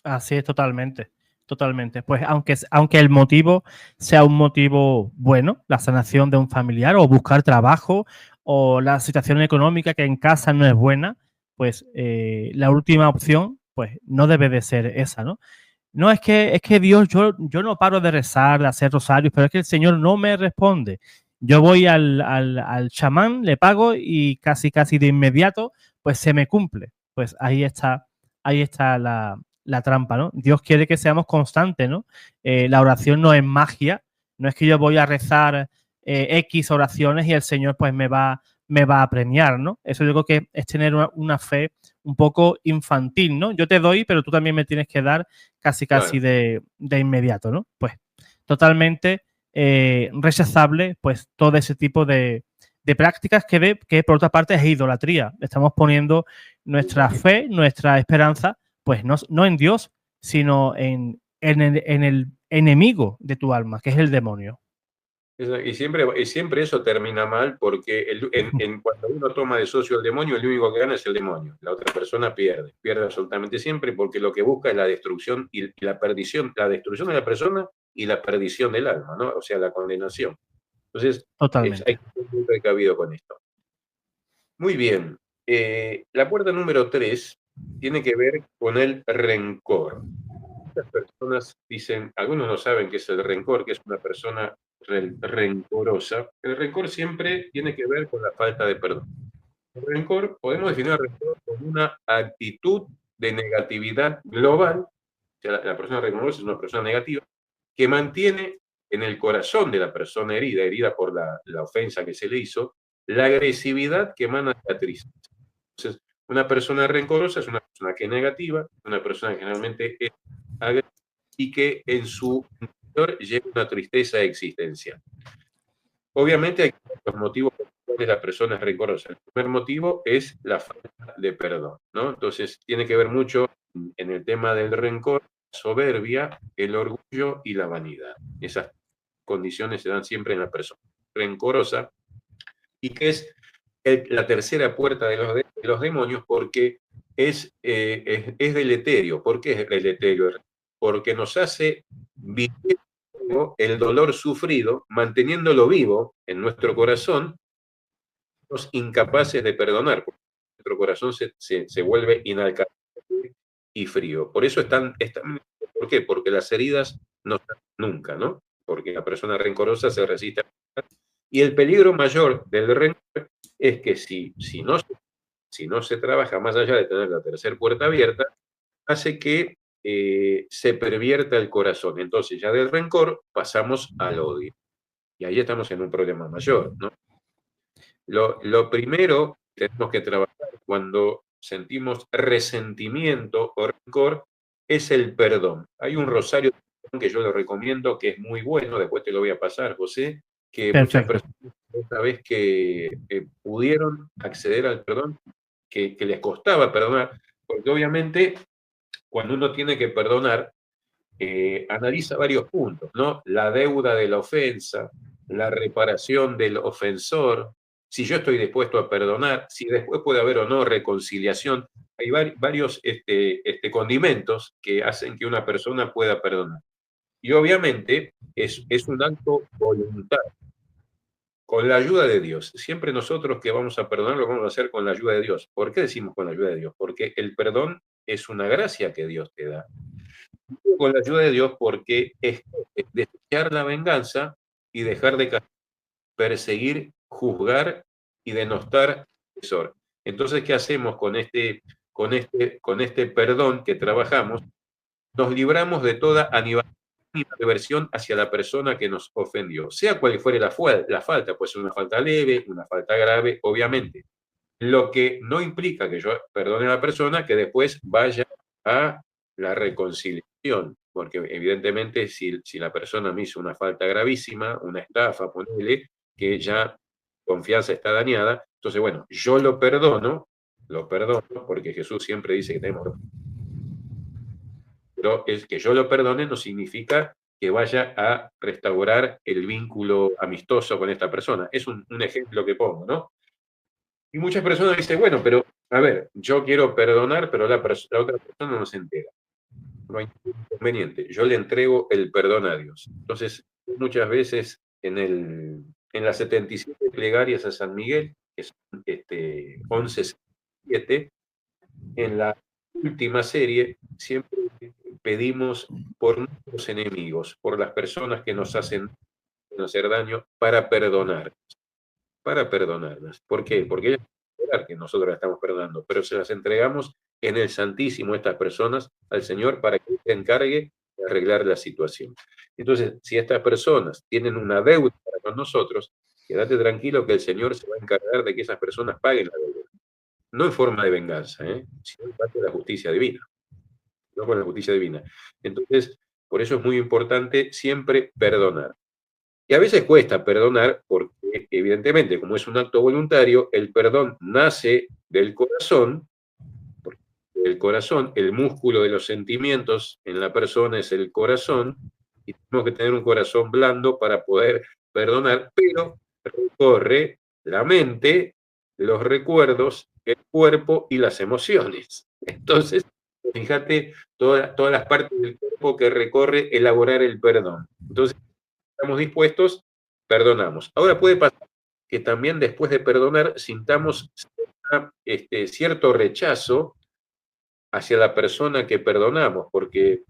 Así es, totalmente. Totalmente. Pues aunque el motivo sea un motivo bueno, la sanación de un familiar o buscar trabajo o la situación económica que en casa no es buena, pues la última opción pues no debe de ser esa, ¿no? No, es que Dios, yo no paro de rezar, de hacer rosarios, pero es que el Señor no me responde. Yo voy al chamán, le pago y casi de inmediato pues se me cumple. Pues ahí está la trampa, ¿no? Dios quiere que seamos constantes, ¿no? La oración no es magia, no es que yo voy a rezar X oraciones y el Señor pues me va a premiar, ¿no? Eso yo creo que es tener una fe un poco infantil, ¿no? Yo te doy, pero tú también me tienes que dar casi Claro. de inmediato, ¿no? Pues totalmente rechazable pues todo ese tipo de prácticas que por otra parte es idolatría. Estamos poniendo nuestra fe, nuestra esperanza pues no en Dios, sino en el enemigo de tu alma, que es el demonio. Y siempre eso termina mal porque cuando uno toma de socio al demonio, el único que gana es el demonio. La otra persona pierde absolutamente siempre porque lo que busca es la destrucción y la perdición, la destrucción de la persona y la perdición del alma, ¿no? O sea, la condenación. Entonces, hay Totalmente. que ser muy precavido con esto. Muy bien. La puerta número 3 tiene que ver con el rencor. Muchas personas dicen, algunos no saben qué es el rencor, que es una persona rencorosa. El rencor siempre tiene que ver con la falta de perdón. El rencor, podemos definir el rencor como una actitud de negatividad global, o sea, la persona rencorosa es una persona negativa, que mantiene en el corazón de la persona herida por la ofensa que se le hizo, la agresividad que emana de la tristeza. Entonces, una persona rencorosa es una persona que es negativa, una persona que generalmente es agresiva y que en su interior lleva una tristeza existencial. Obviamente hay los motivos por los cuales la persona es rencorosa. El primer motivo es la falta de perdón, ¿no? Entonces tiene que ver mucho en el tema del rencor, la soberbia, el orgullo y la vanidad. Esas condiciones se dan siempre en la persona rencorosa y que es la tercera puerta de los demonios porque es deleterio. ¿Por qué es deleterio? Porque nos hace vivir el dolor sufrido, manteniéndolo vivo en nuestro corazón, somos incapaces de perdonar, porque nuestro corazón se vuelve inalcanzable y frío. Por eso ¿por qué? Porque las heridas no están nunca, ¿no? Porque la persona rencorosa se resiste Y el peligro mayor del rencor es que si no se trabaja más allá de tener la tercera puerta abierta, hace que se pervierta el corazón. Entonces ya del rencor pasamos al odio. Y ahí estamos en un problema mayor, ¿no? Lo primero que tenemos que trabajar cuando sentimos resentimiento o rencor es el perdón. Hay un rosario que yo lo recomiendo que es muy bueno, después te lo voy a pasar, José, que muchas Perfecto. personas esta vez que pudieron acceder al perdón, que les costaba perdonar, porque obviamente cuando uno tiene que perdonar, analiza varios puntos, ¿no? La deuda de la ofensa, la reparación del ofensor, si yo estoy dispuesto a perdonar, si después puede haber o no reconciliación. Hay varios condimentos que hacen que una persona pueda perdonar. Y obviamente es un acto voluntario, con la ayuda de Dios. Siempre nosotros que vamos a perdonar lo vamos a hacer con la ayuda de Dios. ¿Por qué decimos con la ayuda de Dios? Porque el perdón es una gracia que Dios te da. Con la ayuda de Dios porque es desechar la venganza y dejar de perseguir, juzgar y denostar al agresor. Entonces, ¿qué hacemos con este perdón que trabajamos? Nos libramos de toda animadversión hacia la persona que nos ofendió, sea cual fuere la falta, puede ser una falta leve, una falta grave, obviamente. Lo que no implica que yo perdone a la persona que después vaya a la reconciliación, porque evidentemente si la persona me hizo una falta gravísima, una estafa, ponele, que ya confianza está dañada, entonces bueno, yo lo perdono, porque Jesús siempre dice que tenemos, pero es que yo lo perdone no significa que vaya a restaurar el vínculo amistoso con esta persona. Es un ejemplo que pongo, ¿no? Y muchas personas dicen, bueno, pero a ver, yo quiero perdonar, pero la otra persona no se entera. No hay ningún inconveniente. Yo le entrego el perdón a Dios. Entonces, muchas veces en las 77 plegarias a San Miguel, que son 11, 7, en la última serie, siempre pedimos por nuestros enemigos, por las personas que nos hacen hacer daño, para perdonarlas. ¿Por qué? Porque ellas saben que nosotros las estamos perdonando, pero se las entregamos en el Santísimo estas personas al Señor para que se encargue de arreglar la situación. Entonces, si estas personas tienen una deuda para con nosotros, quédate tranquilo que el Señor se va a encargar de que esas personas paguen la deuda. No en forma de venganza, sino en parte de la justicia divina, no con la justicia divina. Entonces, por eso es muy importante siempre perdonar. Y a veces cuesta perdonar porque, evidentemente, como es un acto voluntario, el perdón nace del corazón, porque el corazón, el músculo de los sentimientos en la persona es el corazón, y tenemos que tener un corazón blando para poder perdonar, pero recorre la mente, los recuerdos, el cuerpo y las emociones. Entonces, fíjate todas las partes del cuerpo que recorre elaborar el perdón. Entonces, estamos dispuestos, perdonamos. Ahora puede pasar que también después de perdonar sintamos cierto rechazo hacia la persona que perdonamos, porque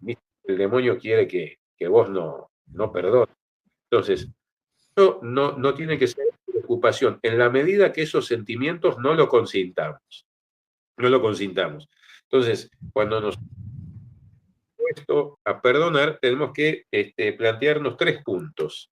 el demonio quiere que vos no perdones. Entonces, eso no tiene que ser preocupación, en la medida que esos sentimientos no lo consintamos. No lo consintamos. Entonces, cuando nos puesto a perdonar, tenemos que plantearnos 3 puntos.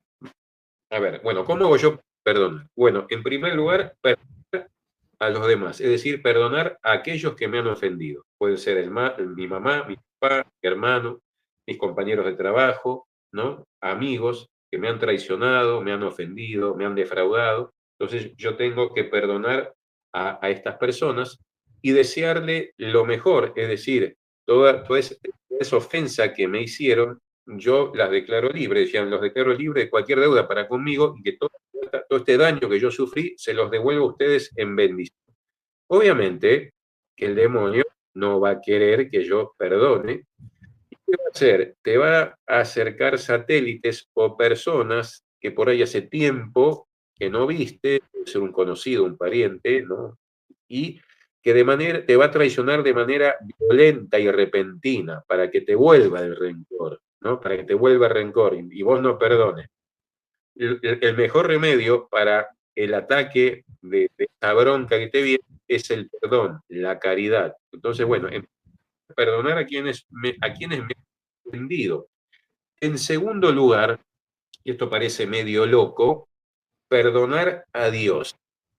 A ver, bueno, ¿cómo hago yo perdonar? Bueno, en primer lugar, perdonar a los demás, es decir, perdonar a aquellos que me han ofendido. Pueden ser mi mamá, mi papá, mi hermano, mis compañeros de trabajo, ¿no? Amigos que me han traicionado, me han ofendido, me han defraudado. Entonces yo tengo que perdonar a estas personas y desearle lo mejor, es decir, toda esa ofensa que me hicieron, yo las declaro libres, decían, los declaro libres de cualquier deuda para conmigo y que todo este daño que yo sufrí se los devuelvo a ustedes en bendición. Obviamente que el demonio no va a querer que yo perdone. ¿Y qué va a hacer? Te va a acercar satélites o personas que por ahí hace tiempo que no viste, puede ser un conocido, un pariente, ¿no? Y que te va a traicionar de manera violenta y repentina para que te vuelva el rencor, ¿no? Para que te vuelva el rencor y vos no perdones. el mejor remedio para el ataque de esa bronca que te viene es el perdón, la caridad. Entonces, bueno, perdonar a quienes me han ofendido. En segundo lugar, y esto parece medio loco, perdonar a Dios.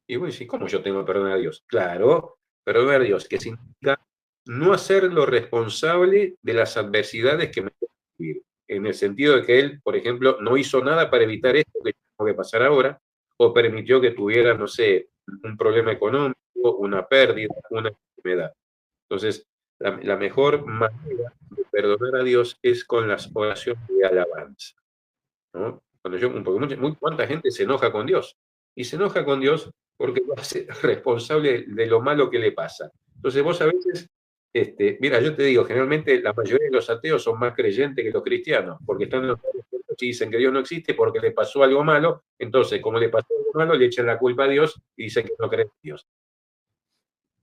Y vos decís, ¿cómo yo tengo que perdonar a Dios? Claro, perdonar a Dios, que significa no hacerlo responsable de las adversidades que me pueden vivir. En el sentido de que él, por ejemplo, no hizo nada para evitar esto que tengo que pasar ahora, o permitió que tuviera, no sé, un problema económico, una pérdida, una enfermedad. Entonces, la mejor manera de perdonar a Dios es con las oraciones de alabanza, ¿no? Porque cuánta gente se enoja con Dios, y se enoja con Dios porque lo hace responsable de lo malo que le pasa. Entonces vos a veces, mira, yo te digo, generalmente la mayoría de los ateos son más creyentes que los cristianos, porque están en los y dicen que Dios no existe porque le pasó algo malo, entonces como le pasó algo malo, le echan la culpa a Dios y dicen que no creen en Dios.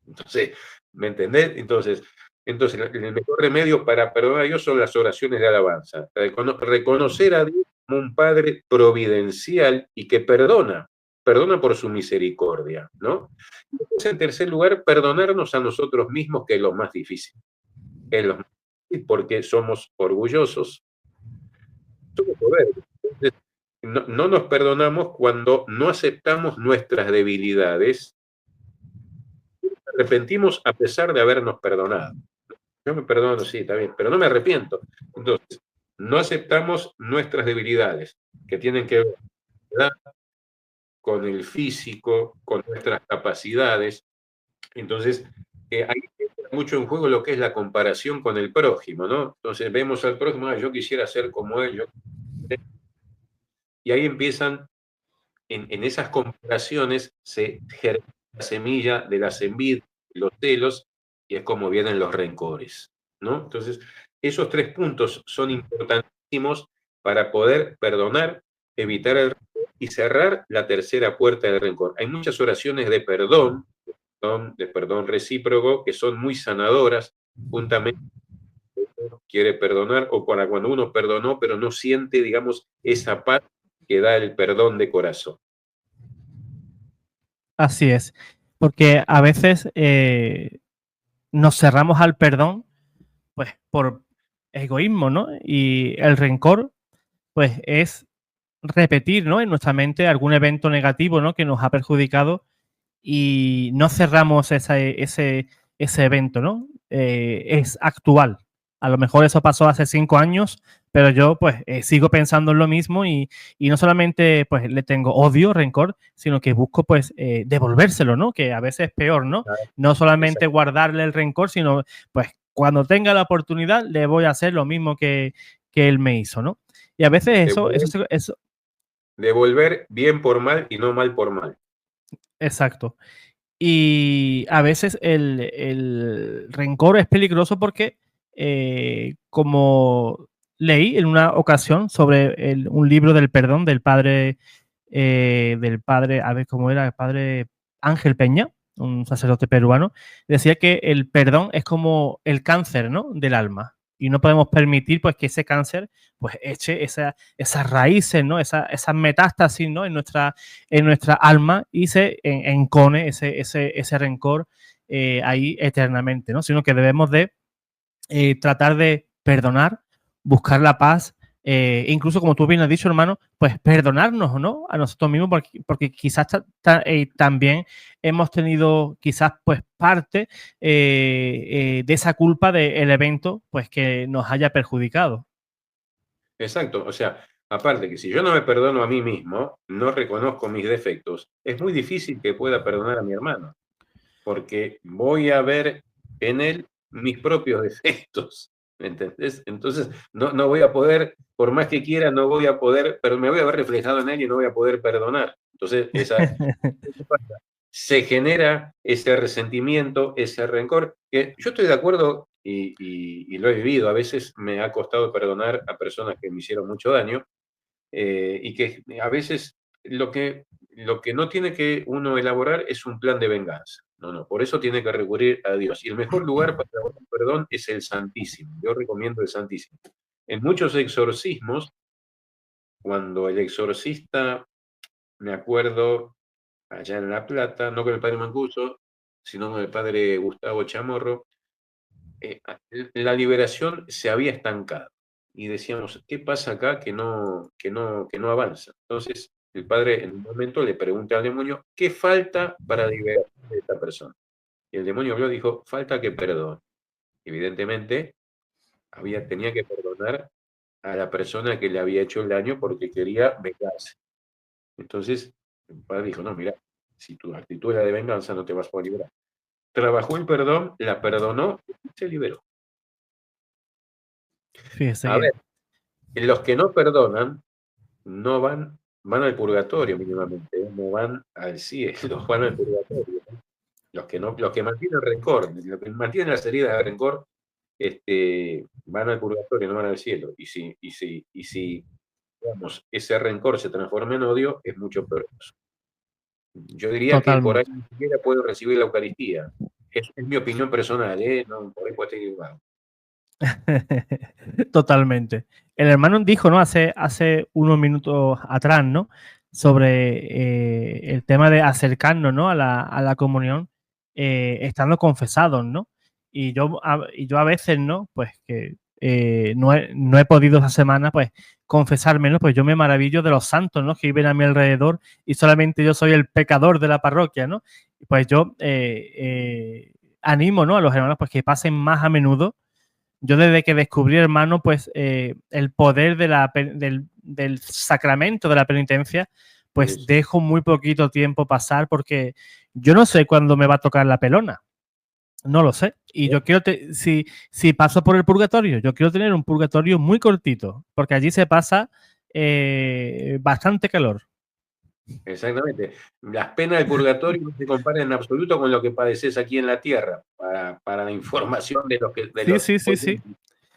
Entonces, ¿me entendés? Entonces, el mejor remedio para perdonar a Dios son las oraciones de alabanza. Reconocer a Dios como un Padre providencial y que perdona por su misericordia, ¿no? Y después, en tercer lugar, perdonarnos a nosotros mismos, que es lo más difícil. Es lo más difícil porque somos orgullosos, somos soberbios. Entonces, no nos perdonamos cuando no aceptamos nuestras debilidades, arrepentimos a pesar de habernos perdonado. Yo me perdono, sí, está bien, pero no me arrepiento. Entonces, no aceptamos nuestras debilidades, que tienen que ver, ¿verdad?, con el físico, con nuestras capacidades. Entonces, ahí entra mucho en juego lo que es la comparación con el prójimo, ¿no? Entonces, vemos al prójimo, yo quisiera ser como él, y ahí empiezan, en esas comparaciones, se germina la semilla de las envidias, los celos, y es como vienen los rencores, ¿no? Entonces, esos tres puntos son importantísimos para poder perdonar, evitar el rencor y cerrar la tercera puerta del rencor. Hay muchas oraciones de perdón recíproco, que son muy sanadoras, juntamente uno quiere perdonar o para cuando uno perdonó, pero no siente, digamos, esa paz que da el perdón de corazón. Así es, porque a veces nos cerramos al perdón, pues por egoísmo, ¿no? Y el rencor, pues es repetir, ¿no?, en nuestra mente algún evento negativo, ¿no?, que nos ha perjudicado y no cerramos ese evento, ¿no? Es actual. A lo mejor eso pasó hace 5 años, pero yo pues sigo pensando en lo mismo y no solamente pues le tengo odio, rencor, sino que busco pues devolvérselo, ¿no? Que a veces es peor, ¿no? No solamente guardarle el rencor, sino pues cuando tenga la oportunidad le voy a hacer lo mismo que él me hizo, ¿no? Y a veces eso Devolver bien por mal y no mal por mal. exacto. Y a veces el rencor es peligroso porque, como leí en una ocasión sobre un libro del perdón del padre, a ver cómo era, el padre Ángel Peña, un sacerdote peruano, decía que el perdón es como el cáncer, ¿no?, del alma. Y no podemos permitir pues, que ese cáncer pues, eche esas raíces, ¿no?, esas metástasis, ¿no?, en nuestra alma y se encone ese rencor ahí eternamente, ¿no? Sino que debemos de tratar de perdonar, buscar la paz, incluso como tú bien has dicho, hermano, pues perdonarnos, ¿no?, a nosotros mismos, porque quizás también hemos tenido quizás pues parte de esa culpa del evento pues que nos haya perjudicado. Exacto, o sea, aparte que si yo no me perdono a mí mismo, no reconozco mis defectos, es muy difícil que pueda perdonar a mi hermano, porque voy a ver en él mis propios defectos, ¿me entendés? Entonces, no voy a poder, por más que quiera, no voy a poder, pero me voy a ver reflejado en él y no voy a poder perdonar. Entonces, se genera ese resentimiento, ese rencor, que yo estoy de acuerdo y lo he vivido. A veces me ha costado perdonar a personas que me hicieron mucho daño, y que a veces lo que no tiene que uno elaborar es un plan de venganza. No, por eso tiene que recurrir a Dios. Y el mejor lugar para elaborar perdón es el Santísimo. Yo recomiendo el Santísimo. En muchos exorcismos cuando el exorcista, me acuerdo, allá en La Plata, no con el padre Mancuso, sino con el padre Gustavo Chamorro, la liberación se había estancado. Y decíamos, ¿qué pasa acá que no avanza? Entonces, el padre en un momento le pregunta al demonio, ¿qué falta para liberar a esta persona? Y el demonio habló y dijo, falta que perdone. Evidentemente, tenía que perdonar a la persona que le había hecho el daño porque quería vengarse. Entonces, el padre dijo, no, mira, si tu actitud era de venganza, no te vas a poder liberar. Trabajó el perdón, la perdonó y se liberó. Fíjese A que, ver, los que no perdonan no van al purgatorio mínimamente, no van al cielo, van al purgatorio. Los que mantienen rencor, los que mantienen las heridas de rencor, van al purgatorio, no van al cielo. Y si digamos, ese rencor se transforma en odio, es mucho peor. Yo diría que por ahí totalmente. ni siquiera puedo recibir la Eucaristía. Es mi opinión personal, no, por ahí puedo estar equivocado. Totalmente. El hermano dijo, ¿no? Hace unos minutos atrás, ¿no? Sobre el tema de acercarnos, ¿no? A la comunión, estando confesados, ¿no? Y yo a veces, ¿no? Pues que no he podido esa semana, pues, confesarme, ¿no? Pues yo me maravillo de los santos, ¿no? Que viven a mi alrededor y solamente yo soy el pecador de la parroquia, ¿no? Pues yo animo, ¿no? A los hermanos, pues, que pasen más a menudo. Yo desde que descubrí, hermano, pues el poder del sacramento de la penitencia, pues Sí, sí. dejo muy poquito tiempo pasar porque yo no sé cuándo me va a tocar la pelona. No lo sé. Y yo quiero, si paso por el purgatorio, yo quiero tener un purgatorio muy cortito, porque allí se pasa bastante calor. Exactamente. Las penas del purgatorio no se comparan en absoluto con lo que padeces aquí en la tierra, para la información de los que de Sí, los sí, sí, sí.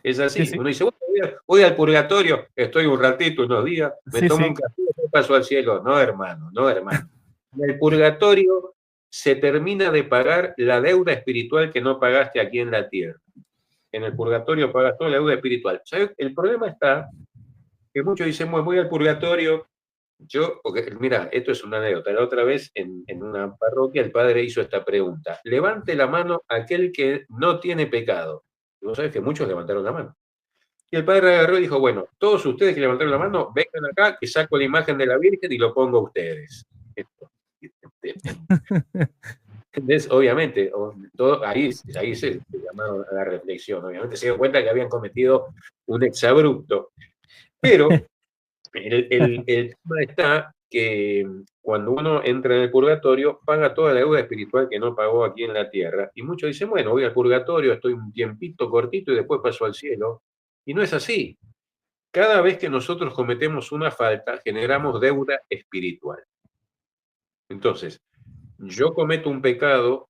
es Sí, así. sí. Uno dice, bueno, voy al purgatorio, estoy un ratito, unos días, me Sí, tomo un sí. café y después paso al cielo. No, hermano, no, hermano. En el purgatorio se termina de pagar la deuda espiritual que no pagaste aquí en la tierra. En el purgatorio pagas toda la deuda espiritual. ¿Sabes? El problema está que muchos dicen, bueno, voy al purgatorio. Porque mira, esto es una anécdota. La otra vez en una parroquia el padre hizo esta pregunta. Levante la mano aquel que no tiene pecado. Y vos sabés que muchos levantaron la mano. Y el padre agarró y dijo, bueno, todos ustedes que levantaron la mano, vengan acá, que saco la imagen de la Virgen y lo pongo a ustedes. Entonces, obviamente, ahí se llamaron a la reflexión. Obviamente se dio cuenta que habían cometido un exabrupto. Pero el tema está que cuando uno entra en el purgatorio, paga toda la deuda espiritual que no pagó aquí en la tierra. Y muchos dicen, bueno, voy al purgatorio, estoy un tiempito cortito y después paso al cielo. Y no es así. Cada vez que nosotros cometemos una falta, generamos deuda espiritual. Entonces, yo cometo un pecado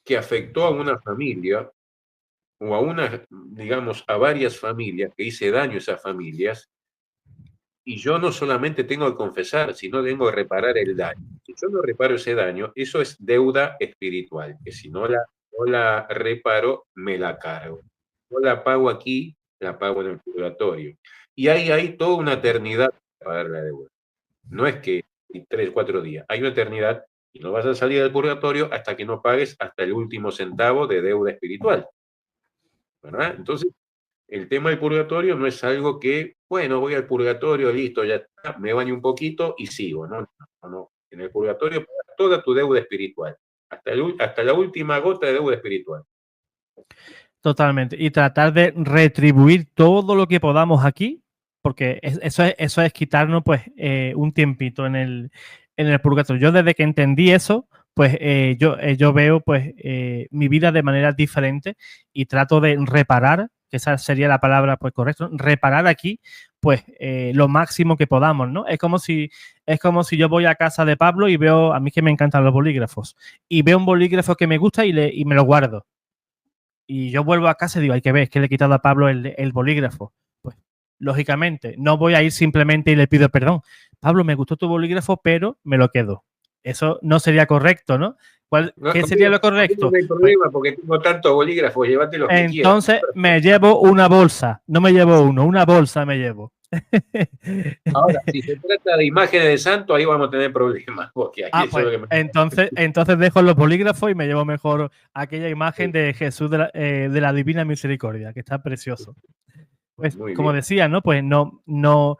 que afectó a una familia o digamos, a varias familias, que hice daño a esas familias, y yo no solamente tengo que confesar, sino tengo que reparar el daño. Si yo no reparo ese daño, eso es deuda espiritual, que si no la reparo, me la cargo. No la pago aquí, la pago en el purgatorio. Y ahí hay toda una eternidad para pagar la deuda. No es que 3, 4 días, hay una eternidad y no vas a salir del purgatorio hasta que no pagues hasta el último centavo de deuda espiritual. ¿Verdad? Entonces, el tema del purgatorio no es algo que, bueno, voy al purgatorio, listo, ya está, me baño un poquito y sigo, ¿no? No, no. En el purgatorio pagas toda tu deuda espiritual, hasta la última gota de deuda espiritual. Totalmente. Y tratar de retribuir todo lo que podamos aquí, porque eso es quitarnos pues un tiempito en el purgatorio. Yo desde que entendí eso, pues yo veo pues mi vida de manera diferente y trato de reparar, que esa sería la palabra pues correcta, ¿no? Reparar aquí pues lo máximo que podamos, ¿no? Es como si yo voy a casa de Pablo y veo, a mí que me encantan los bolígrafos, y veo un bolígrafo que me gusta y me lo guardo. Y yo vuelvo a casa y digo, hay que ver, es que le he quitado a Pablo el bolígrafo. Pues, lógicamente, no voy a ir simplemente y le pido perdón. Pablo, me gustó tu bolígrafo, pero me lo quedo. Eso no sería correcto, ¿no? No, ¿Qué sería lo conmigo correcto? no hay Pues, problema porque tengo tantos bolígrafos, llévate los que quieras. entonces me llevo una bolsa, no me llevo uno, una bolsa me llevo. Ahora, si se trata de imágenes de santo, ahí vamos a tener problemas, porque ahí Ah, eso es pues lo que me... entonces dejo los bolígrafos y me llevo mejor aquella imagen de Jesús de la Divina Misericordia, que está precioso. Pues, Muy como bien. decía, ¿no? Pues no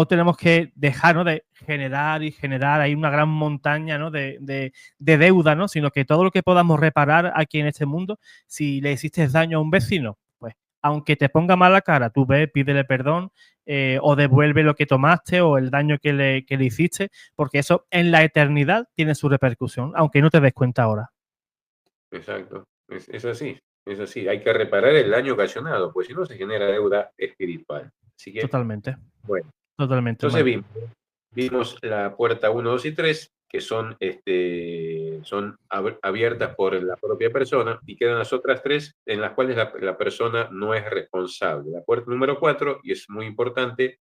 tenemos que dejar, ¿no?, de generar y generar ahí una gran montaña, ¿no?, de deuda, ¿no? Sino que todo lo que podamos reparar aquí en este mundo, si le hiciste daño a un vecino, pues aunque te ponga mala cara, tú ve, pídele perdón, o devuelve lo que tomaste o el daño que le hiciste, porque eso en la eternidad tiene su repercusión, aunque no te des cuenta ahora. Exacto. Es así, es así. Hay que reparar el daño ocasionado, pues si no se genera deuda espiritual. Así que, Totalmente, bueno. totalmente, Entonces hermano. vimos la puerta uno, 2 y 3, que son, son abiertas por la propia persona, y quedan las otras 3 en las cuales la persona no es responsable. La puerta número 4, y es muy importante,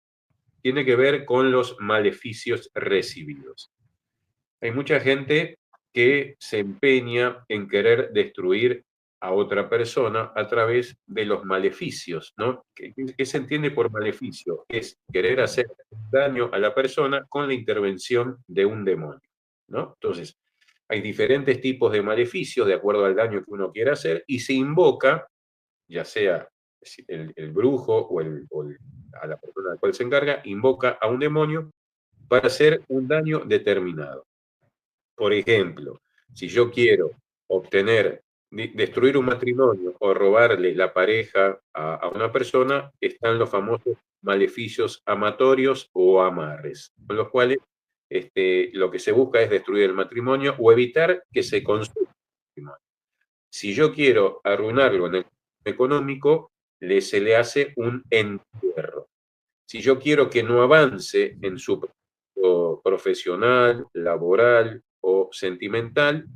tiene que ver con los maleficios recibidos. Hay mucha gente que se empeña en querer destruir a otra persona a través de los maleficios, ¿no? ¿Qué se entiende por maleficio? Es querer hacer daño a la persona con la intervención de un demonio, ¿no? Entonces, hay diferentes tipos de maleficios de acuerdo al daño que uno quiera hacer y se invoca, ya sea el brujo a la persona a la cual se encarga, invoca a un demonio para hacer un daño determinado. Por ejemplo, si yo quiero obtener, destruir un matrimonio o robarle la pareja a una persona, están los famosos maleficios amatorios o amarres, con los cuales lo que se busca es destruir el matrimonio o evitar que se consuma el matrimonio. Si yo quiero arruinarlo en el económico, se le hace un entierro. Si yo quiero que no avance en su proceso profesional, laboral o sentimental,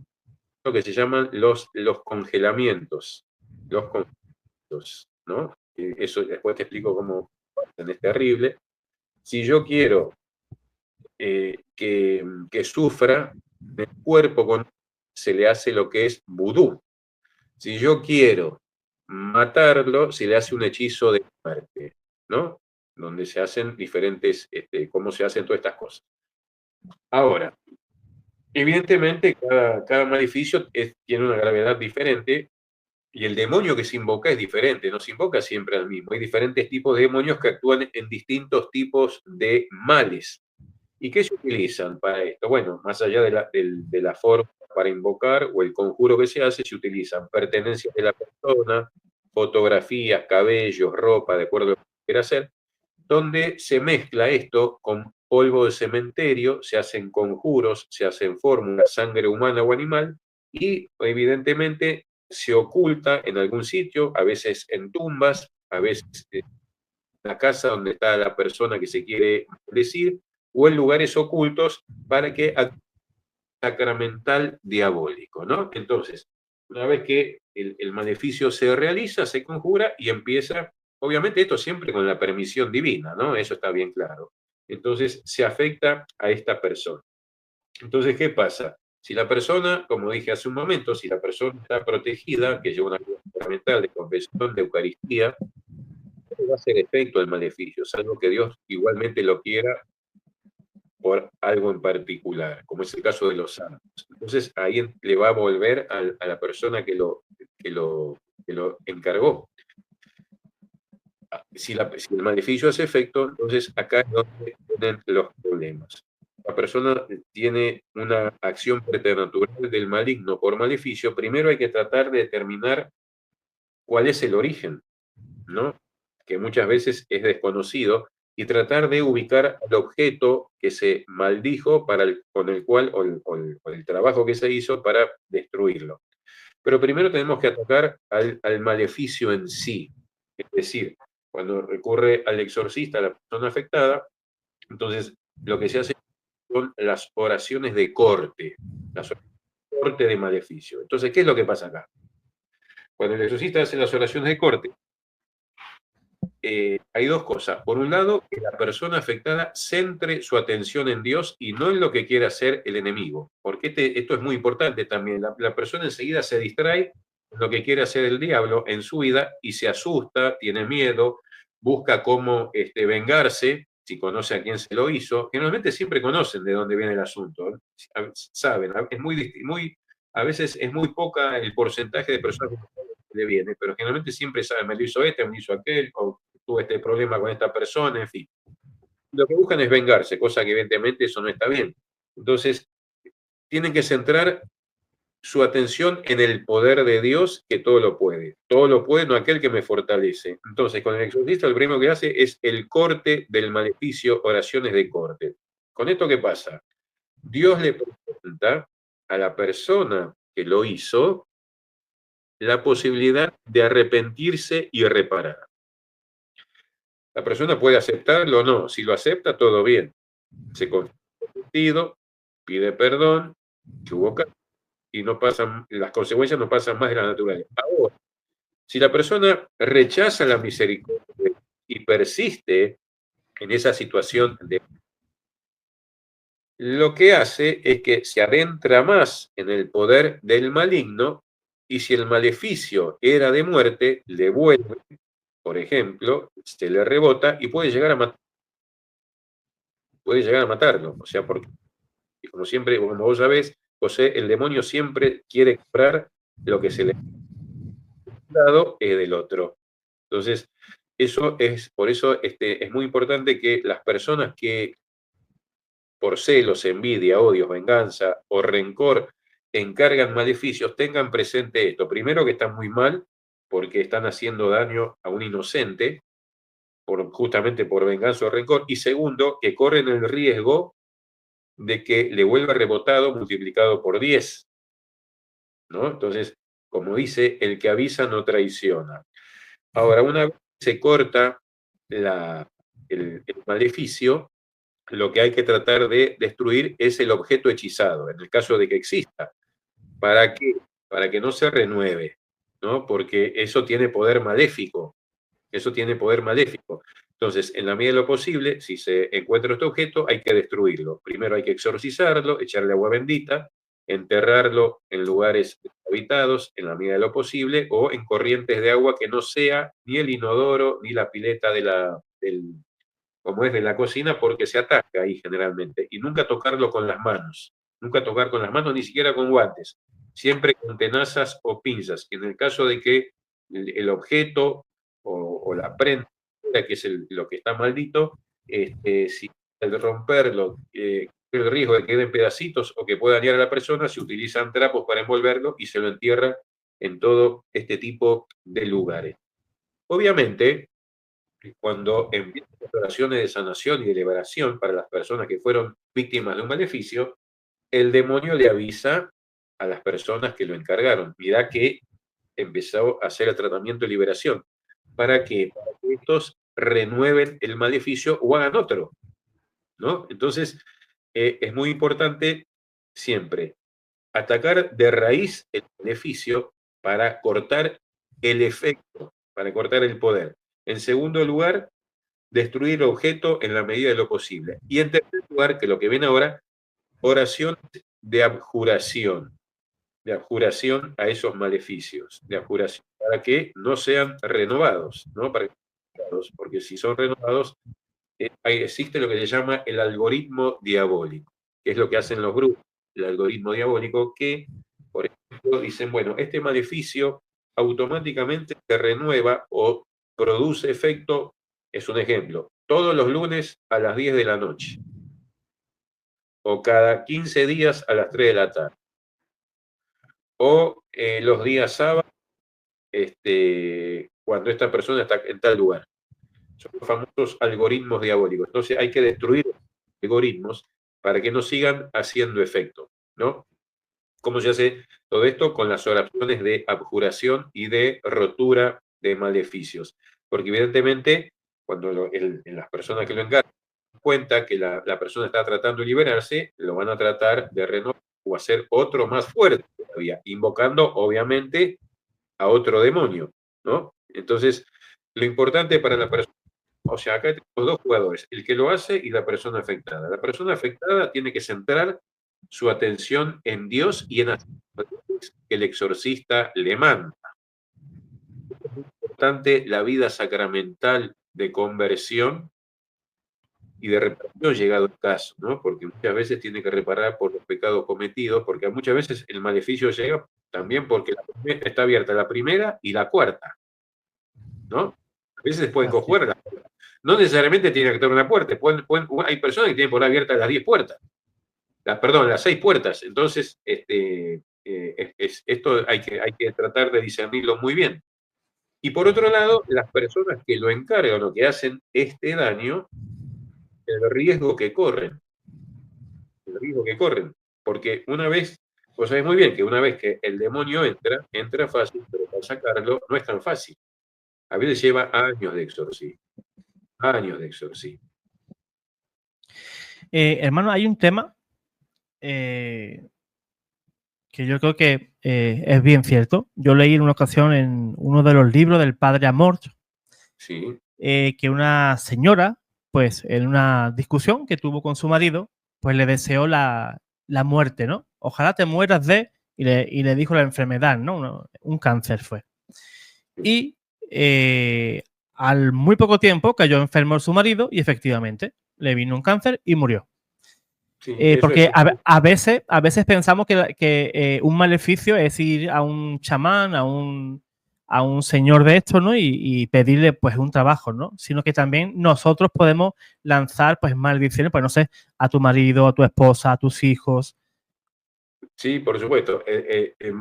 lo que se llaman los congelamientos. Los congelamientos, ¿no? Eso después te explico cómo es terrible. Si yo quiero que sufra el cuerpo, se le hace lo que es vudú. Si yo quiero matarlo, se le hace un hechizo de muerte, ¿no? Donde se hacen diferentes, cómo se hacen todas estas cosas. Ahora, evidentemente, cada maleficio tiene una gravedad diferente y el demonio que se invoca es diferente, no se invoca siempre al mismo. Hay diferentes tipos de demonios que actúan en distintos tipos de males. ¿Y qué se utilizan para esto? Bueno, más allá de la forma para invocar o el conjuro que se hace, se utilizan pertenencias de la persona, fotografías, cabellos, ropa, de acuerdo a lo que quiera hacer, donde se mezcla esto con polvo de cementerio, se hacen conjuros, se hacen fórmulas, sangre humana o animal, y evidentemente se oculta en algún sitio, a veces en tumbas, a veces en la casa donde está la persona que se quiere decir, o en lugares ocultos para que actúe sacramental diabólico, ¿no? Entonces, una vez que el maleficio se realiza, se conjura y empieza, obviamente esto siempre con la permisión divina, ¿no? Eso está bien claro. Entonces, se afecta a esta persona. Entonces, ¿qué pasa? Si la persona, como dije hace un momento, si la persona está protegida, que lleva una vida sacramental de confesión, de Eucaristía, no va a hacer efecto el maleficio, salvo que Dios igualmente lo quiera por algo en particular, como es el caso de los santos. Entonces ahí le va a volver a la persona que lo encargó. Si el maleficio hace efecto, entonces acá es donde vienen los problemas. La persona tiene una acción preternatural del maligno por maleficio. Primero hay que tratar de determinar cuál es el origen, ¿no? Que muchas veces es desconocido, y tratar de ubicar al objeto que se maldijo con el cual, o el trabajo que se hizo para destruirlo. Pero primero tenemos que atacar al maleficio en sí. Es decir, cuando recurre al exorcista, a la persona afectada, entonces lo que se hace son las oraciones de corte, las oraciones de corte de maleficio. Entonces, ¿qué es lo que pasa acá? Cuando el exorcista hace las oraciones de corte, hay dos cosas. Por un lado, que la persona afectada centre su atención en Dios y no en lo que quiere hacer el enemigo. Porque esto es muy importante también. La persona enseguida se distrae en lo que quiere hacer el diablo en su vida y se asusta, tiene miedo, busca cómo vengarse, si conoce a quién se lo hizo. Generalmente siempre conocen de dónde viene el asunto, ¿eh? Saben, es a veces es muy poca el porcentaje de personas que le viene, pero generalmente siempre saben, me lo hizo este, me lo hizo aquel, o tuve este problema con esta persona, en fin. Lo que buscan es vengarse, cosa que evidentemente eso no está bien. Entonces, tienen que centrar su atención en el poder de Dios que todo lo puede. Todo lo puede, no aquel que me fortalece. Entonces, con el exorcista lo primero que hace es el corte del maleficio, oraciones de corte. ¿Con esto qué pasa? Dios le presenta a la persona que lo hizo la posibilidad de arrepentirse y reparar. La persona puede aceptarlo o no. Si lo acepta, todo bien. Se confiesa pide perdón, que hubo y no pasan, las consecuencias no pasan más de la naturaleza. Ahora, si la persona rechaza la misericordia y persiste en esa situación, lo que hace es que se adentra más en el poder del maligno y si el maleficio era de muerte, le vuelve, por ejemplo, se le rebota y puede llegar a matarlo. O sea, porque, como siempre, como vos sabés, José, el demonio siempre quiere comprar lo que se le lado es del otro. Entonces, por eso es muy importante que las personas que por celos, envidia, odios, venganza o rencor encargan maleficios, tengan presente esto. Primero, que están muy mal porque están haciendo daño a un inocente, justamente por venganza o rencor. Y segundo, que corren el riesgo de que le vuelva rebotado multiplicado por 10, ¿no? Entonces, como dice, el que avisa no traiciona. Ahora, una vez que se corta el maleficio, lo que hay que tratar de destruir es el objeto hechizado, en el caso de que exista. ¿Para qué? Para que no se renueve, ¿no? Porque eso tiene poder maléfico. Eso tiene poder maléfico. Entonces, en la medida de lo posible, si se encuentra este objeto, hay que destruirlo. Primero hay que exorcizarlo, echarle agua bendita, enterrarlo en lugares habitados en la medida de lo posible o en corrientes de agua que no sea ni el inodoro ni la pileta como es de la cocina, porque se ataca ahí generalmente. Y nunca tocarlo con las manos. Nunca tocar con las manos, ni siquiera con guantes. Siempre con tenazas o pinzas. En el caso de que el objeto o la prenda, que es lo que está maldito, si al romperlo, el riesgo de que quede en pedacitos o que pueda dañar a la persona, se utilizan trapos para envolverlo y se lo entierra en todo este tipo de lugares. Obviamente, cuando empiezan las oraciones de sanación y de liberación para las personas que fueron víctimas de un maleficio, el demonio le avisa a las personas que lo encargaron. Mirá que empezó a hacer el tratamiento de liberación. ¿Para qué? Para que estos renueven el maleficio o hagan otro, ¿no? Entonces, es muy importante siempre atacar de raíz el maleficio para cortar el efecto, para cortar el poder. En segundo lugar, destruir el objeto en la medida de lo posible. Y en tercer lugar, que lo que viene ahora, oración de abjuración a esos maleficios, de abjuración, para que no sean renovados, ¿no? Porque si son renovados, existe lo que se llama el algoritmo diabólico, que es lo que hacen los grupos, el algoritmo diabólico, que, por ejemplo, dicen, bueno, este maleficio automáticamente se renueva o produce efecto, es un ejemplo, todos los lunes a las 10 de la noche, o cada 15 días a las 3 de la tarde, o los días sábados, cuando esta persona está en tal lugar. Son los famosos algoritmos diabólicos. Entonces hay que destruir los algoritmos para que no sigan haciendo efecto, ¿no? ¿Cómo se hace todo esto? Con las oraciones de abjuración y de rotura de maleficios. Porque evidentemente, cuando las personas que lo encargan cuenta que la persona está tratando de liberarse, lo van a tratar de renovar o hacer otro más fuerte todavía, invocando obviamente a otro demonio, ¿no? Entonces, lo importante para la persona, o sea, acá tenemos dos jugadores, el que lo hace y la persona afectada. La persona afectada tiene que centrar su atención en Dios y en las que el exorcista le manda. Es importante la vida sacramental de conversión y de reparación llegado el caso, ¿no? Porque muchas veces tiene que reparar por los pecados cometidos, porque muchas veces el maleficio llega también porque está abierta la primera y la cuarta, ¿no? A veces pueden conjugar, no necesariamente tiene que tener una puerta, hay personas que tienen por abiertas las 10 puertas, las 6 puertas, entonces esto hay que tratar de discernirlo muy bien. Y por otro lado, las personas que lo encargan o que hacen este daño, el riesgo que corren, porque una vez, vos sabés muy bien que una vez que el demonio entra fácil, pero para sacarlo no es tan fácil. A veces lleva años de exorcismo. Hermano, hay un tema que yo creo que es bien cierto. Yo leí en una ocasión en uno de los libros del padre Amorth, sí. Que una señora, pues en una discusión que tuvo con su marido, pues le deseó la muerte, ¿no? Ojalá te mueras y le dijo la enfermedad, ¿no? Un cáncer fue. Y al muy poco tiempo cayó enfermo su marido y efectivamente le vino un cáncer y murió. Sí, porque a veces pensamos que un maleficio es ir a un chamán, a un señor de esto, ¿no? Y pedirle pues un trabajo, ¿no? Sino que también nosotros podemos lanzar pues maldiciones, pues no sé, a tu marido, a tu esposa, a tus hijos. Sí, por supuesto.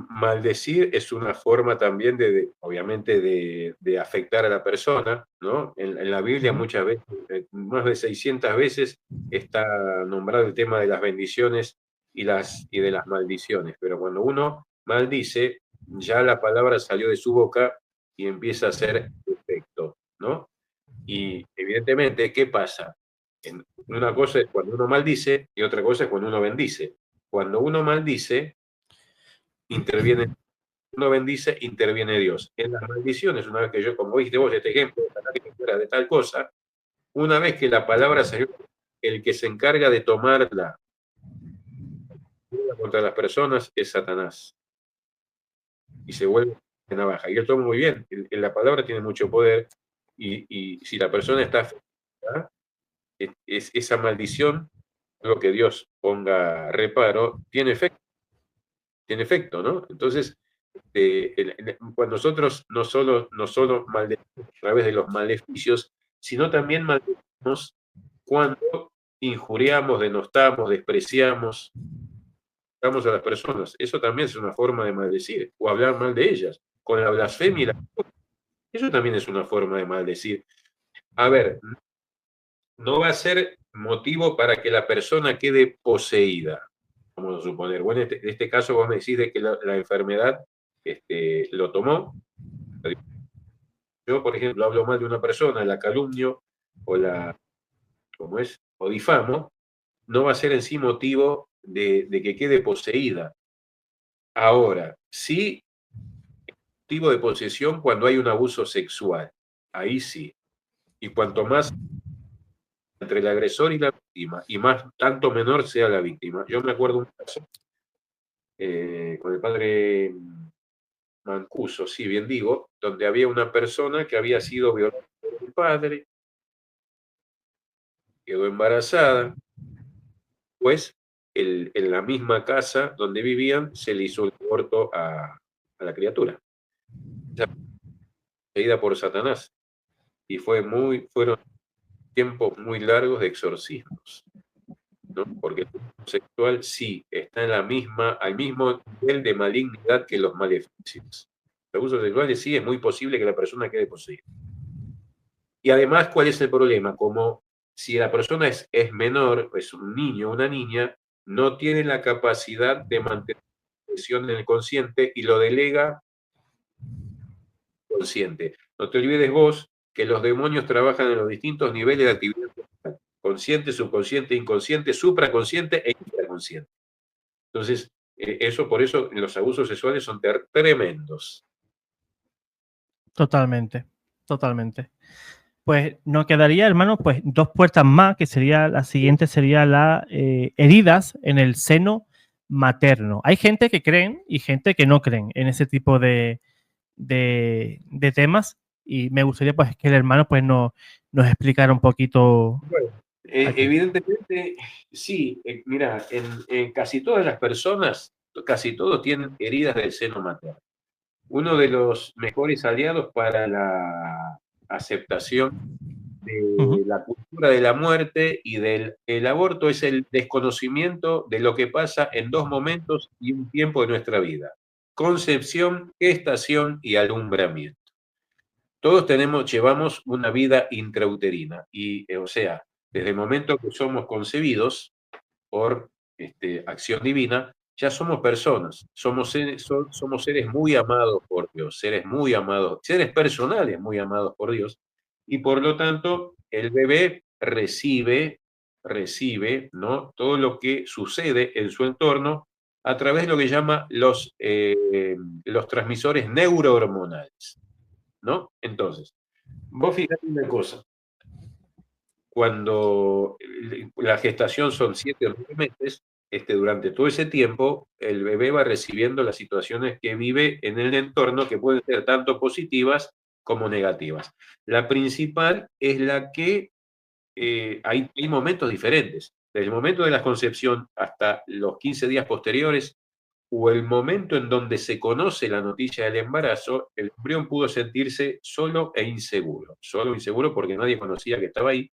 Maldecir es una forma también obviamente, de afectar a la persona, ¿no? En la Biblia muchas veces, más de 600 veces, está nombrado el tema de las bendiciones y de las maldiciones. Pero cuando uno maldice, ya la palabra salió de su boca y empieza a hacer efecto, ¿no? Y evidentemente, ¿qué pasa? Una cosa es cuando uno maldice y otra cosa es cuando uno bendice. Cuando uno maldice, interviene, uno bendice, interviene Dios. En las maldiciones, una vez que yo, como viste vos este ejemplo, de tal cosa, una vez que la palabra salió, el que se encarga de tomarla contra las personas es Satanás. Y se vuelve de navaja. Y él toma muy bien. La palabra tiene mucho poder. Y si la persona está afectada, esa maldición, lo que Dios ponga reparo, tiene efecto, ¿no? Entonces, cuando nosotros no solo maldecimos a través de los maleficios, sino también maldecimos cuando injuriamos, denostamos, despreciamos a las personas. Eso también es una forma de maldecir, o hablar mal de ellas, con la blasfemia y eso también es una forma de maldecir. A ver, no va a ser motivo para que la persona quede poseída, vamos a suponer. Bueno, en este caso vos me decís de que la enfermedad lo tomó. Yo, por ejemplo, hablo mal de una persona, la calumnio o o difamo, no va a ser en sí motivo de que quede poseída. Ahora, sí, motivo de posesión cuando hay un abuso sexual. Ahí sí. Y cuanto más entre el agresor y la víctima, y más tanto menor sea la víctima. Yo me acuerdo un caso con el padre Mancuso, sí, bien digo, donde había una persona que había sido violada por el padre, quedó embarazada, pues en la misma casa donde vivían se le hizo el aborto a la criatura. Seguida por Satanás. Y fueron tiempos muy largos de exorcismos, ¿no? Porque el abuso sexual sí está al mismo nivel de malignidad que los maleficios. El abuso sexual sí es muy posible que la persona quede poseída. Y además, ¿cuál es el problema? Como si la persona es menor, es un niño o una niña, no tiene la capacidad de mantener la presión en el consciente y lo delega consciente. No te olvides vos que los demonios trabajan en los distintos niveles de actividad consciente, subconsciente, inconsciente, supraconsciente e infraconsciente. Entonces, por eso los abusos sexuales son tremendos. Totalmente. Pues nos quedaría, hermano, pues 2 puertas más, que sería la siguiente, sería las heridas en el seno materno. Hay gente que creen y gente que no creen en ese tipo de temas, y me gustaría pues que el hermano pues nos nos explicara un poquito. Bueno, evidentemente, sí. Mira, en casi todas las personas, casi todos tienen heridas del seno materno. Uno de los mejores aliados para la aceptación Ujú. de la cultura de la muerte y del el aborto es el desconocimiento de lo que pasa en dos momentos y un tiempo de nuestra vida: concepción, gestación y alumbramiento. Todos llevamos una vida intrauterina y, o sea, desde el momento que somos concebidos por acción divina, ya somos personas, somos seres muy amados por Dios, seres muy amados, seres personales muy amados por Dios, y por lo tanto el bebé recibe, ¿no?, todo lo que sucede en su entorno a través de lo que llama los transmisores neurohormonales, ¿no? Entonces, vos fíjate una cosa: cuando la gestación son 7 o 9 meses, durante todo ese tiempo el bebé va recibiendo las situaciones que vive en el entorno, que pueden ser tanto positivas como negativas. La principal es la que hay momentos diferentes. Desde el momento de la concepción hasta los 15 días posteriores, o el momento en donde se conoce la noticia del embarazo, el embrión pudo sentirse solo e inseguro. Solo e inseguro porque nadie conocía que estaba ahí.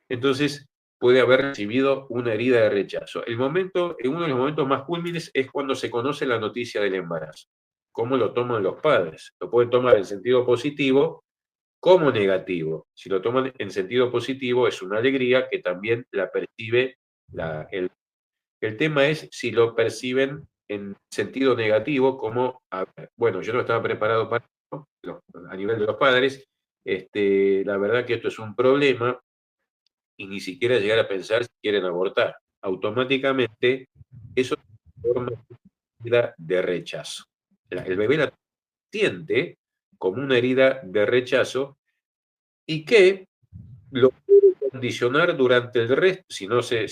Entonces puede haber recibido una herida de rechazo. Uno de los momentos más cúlmines es cuando se conoce la noticia del embarazo. ¿Cómo lo toman los padres? Lo pueden tomar en sentido positivo como negativo. Si lo toman en sentido positivo, es una alegría que también la percibe el tema es si lo perciben en sentido negativo, como, bueno, yo no estaba preparado para esto, a nivel de los padres, la verdad que esto es un problema, y ni siquiera llegar a pensar si quieren abortar. Automáticamente, eso forma una herida de rechazo. El bebé la siente como una herida de rechazo, y que lo puede condicionar durante el resto, si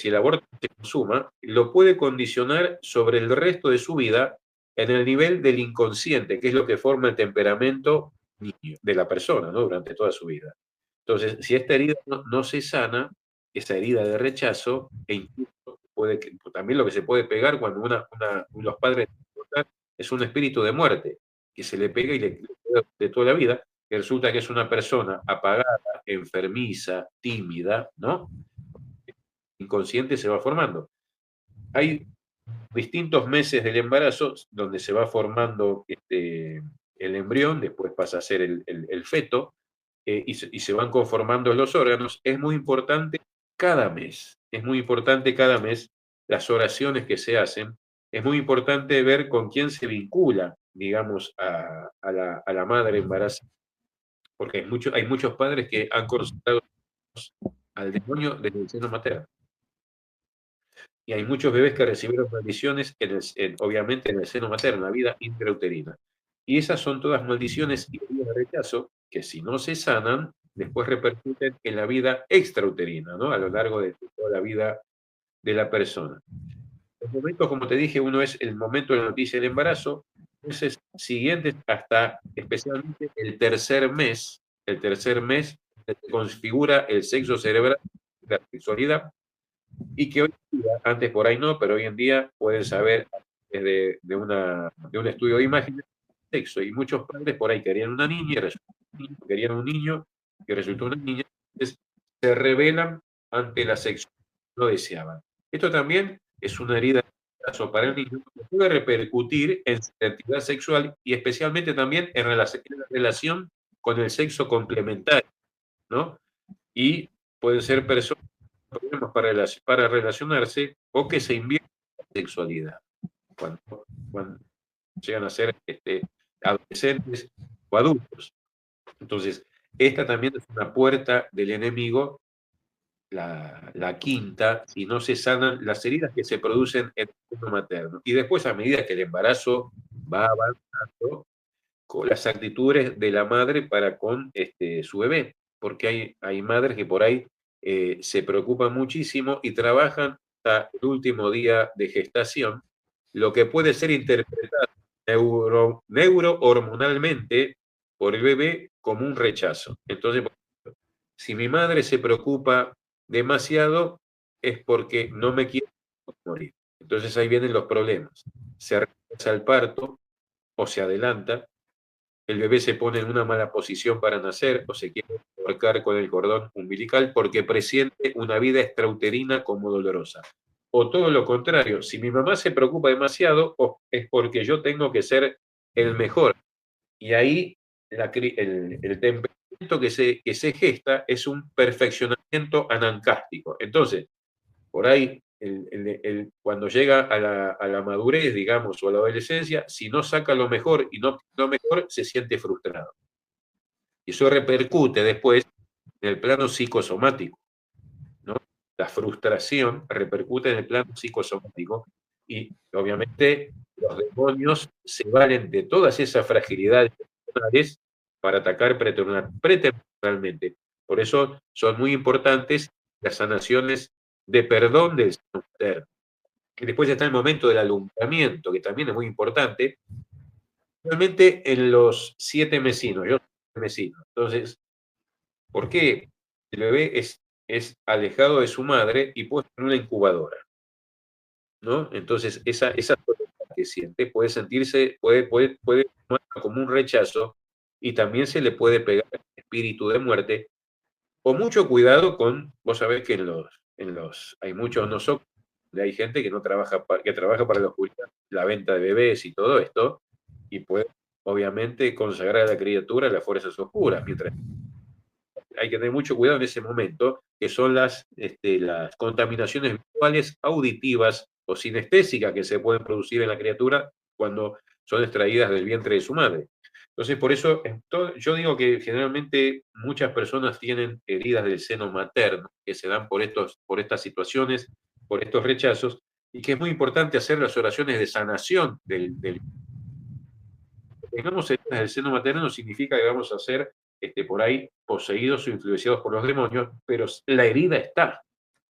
el aborto se consuma, lo puede condicionar sobre el resto de su vida en el nivel del inconsciente, que es lo que forma el temperamento niño, de la persona, ¿no?, durante toda su vida. Entonces, si esta herida no se sana, esa herida de rechazo, e incluso también lo que se puede pegar cuando los padres es un espíritu de muerte, que se le pega y le queda de toda la vida, que resulta que es una persona apagada, enfermiza, tímida, ¿no? Inconsciente se va formando. Hay distintos meses del embarazo donde se va formando el embrión, después pasa a ser el feto, y se van conformando los órganos. Es muy importante cada mes las oraciones que se hacen, es muy importante ver con quién se vincula, digamos, a la madre embarazada, porque hay muchos padres que han considerado al demonio desde el seno materno. Y hay muchos bebés que recibieron maldiciones, obviamente, en el seno materno, en la vida intrauterina. Y esas son todas maldiciones y heridas de rechazo que, si no se sanan, después repercuten en la vida extrauterina, ¿no?, a lo largo de toda la vida de la persona. Los momentos, como te dije, uno es el momento de la noticia del embarazo, meses siguientes hasta especialmente el tercer mes se configura el sexo cerebral, la sexualidad, y que hoy en día, antes por ahí no, pero hoy en día pueden saber de un estudio de imágenes sexo, y muchos padres por ahí querían una niña y resultó un niño, querían un niño y resultó una niña. Entonces se rebelan ante la sexualidad que no deseaban. Esto también es una herida de rechazo para el niño, que puede repercutir en su identidad sexual y especialmente también en la relación con el sexo complementario, ¿no? Y pueden ser personas con problemas para relacionarse, o que se invierten en la sexualidad cuando llegan a ser adolescentes o adultos. Entonces, esta también es una puerta del enemigo, la quinta, si no se sanan las heridas que se producen en el seno materno. Y después, a medida que el embarazo va avanzando, con las actitudes de la madre para con su bebé, porque hay madres que por ahí se preocupan muchísimo y trabajan hasta el último día de gestación, lo que puede ser interpretado neurohormonalmente por el bebé como un rechazo. Entonces, Si mi madre se preocupa demasiado, es porque no me quiere morir. Entonces ahí vienen los problemas. Se retrasa el parto o se adelanta, el bebé se pone en una mala posición para nacer o se quiere ahorcar con el cordón umbilical porque presiente una vida extrauterina como dolorosa. O todo lo contrario, si mi mamá se preocupa demasiado, es porque yo tengo que ser el mejor. Y ahí el temperamento que se gesta es un perfeccionamiento anancástico. Entonces, por ahí, cuando llega a la madurez, digamos, o a la adolescencia, si no saca lo mejor y no lo mejor, se siente frustrado. Y eso repercute después en el plano psicosomático, ¿no? La frustración repercute en el plano psicosomático y obviamente los demonios se valen de todas esas fragilidades emocionales para atacar preternaturalmente. Por eso son muy importantes las sanaciones de perdón del seno materno. Y después está el momento del alumbramiento, que también es muy importante, realmente en los 7 mesinos. Yo soy mesino. Entonces, ¿por qué el bebé es alejado de su madre y puesto en una incubadora? ¿No? Entonces, esa soledad que siente puede sentirse, puede tomar como un rechazo y también se le puede pegar el espíritu de muerte. O mucho cuidado con, vos sabés que hay muchos nosotros, hay gente que no trabaja, que trabaja para la oscuridad, la venta de bebés y todo esto, y puede obviamente consagrar a la criatura a las fuerzas oscuras, mientras hay que tener mucho cuidado en ese momento, que son las contaminaciones visuales, auditivas o sinestésicas que se pueden producir en la criatura cuando son extraídas del vientre de su madre. Entonces, por eso yo digo que generalmente muchas personas tienen heridas del seno materno que se dan por estas situaciones, por estos rechazos, y que es muy importante hacer las oraciones de sanación tengamos heridas del seno materno no significa que vamos a ser por ahí poseídos o influenciados por los demonios, pero la herida está.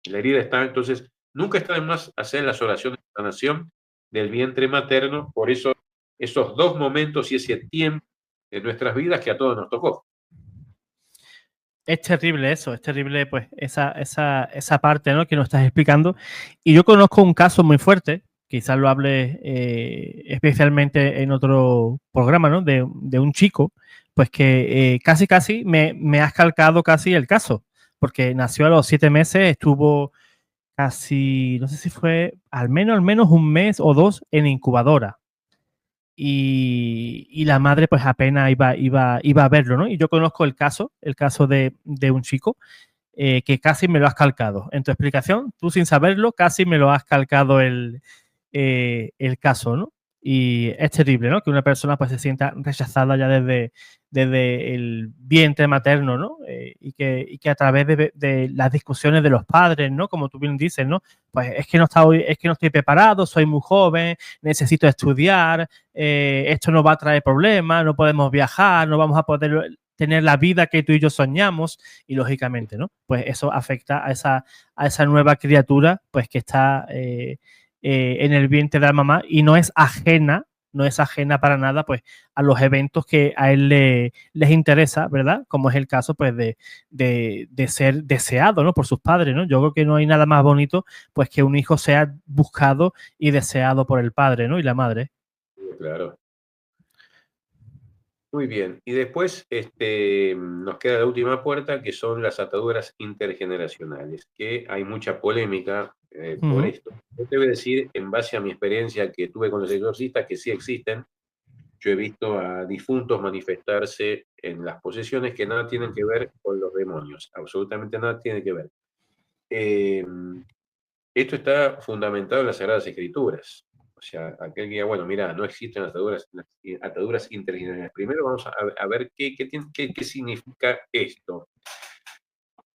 La herida está, entonces nunca está de más hacer las oraciones de sanación del vientre materno por eso, esos 2 momentos y ese tiempo de nuestras vidas que a todos nos tocó. Es terrible eso, es terrible pues esa parte, ¿no?, que nos estás explicando. Y yo conozco un caso muy fuerte, quizás lo hable especialmente en otro programa, ¿no?, de un chico, pues que casi me has calcado casi el caso, porque nació a los 7 meses, estuvo casi, no sé si fue al menos un mes o dos en incubadora. Y la madre pues apenas iba a verlo, ¿no? Y yo conozco el caso de un chico que casi me lo has calcado. En tu explicación, tú sin saberlo, casi me lo has calcado el caso, ¿no? Y es terrible, ¿no?, que una persona pues se sienta rechazada ya desde el vientre materno, ¿no? Y que a través de las discusiones de los padres, ¿no?, como tú bien dices, ¿no?, pues es que no estoy preparado, soy muy joven, necesito estudiar, esto nos va a traer problemas, no podemos viajar, no vamos a poder tener la vida que tú y yo soñamos, y lógicamente, ¿no?, pues eso afecta a esa nueva criatura pues que está en el vientre de la mamá y no es ajena para nada pues a los eventos que a él les interesa, ¿verdad? Como es el caso pues de ser deseado, ¿no?, por sus padres, ¿no? Yo creo que no hay nada más bonito pues que un hijo sea buscado y deseado por el padre, ¿no?, y la madre. Claro. Muy bien. Y después nos queda la última puerta, que son las ataduras intergeneracionales, que hay mucha polémica por esto. Yo te voy a decir, en base a mi experiencia que tuve con los exorcistas, que sí existen. Yo he visto a difuntos manifestarse en las posesiones que nada tienen que ver con los demonios, absolutamente nada tiene que ver. Eh, Esto está fundamentado en las Sagradas Escrituras. O sea, aquel que diga, bueno, mira, no existen ataduras intergeneracionales. Primero vamos a ver qué significa esto.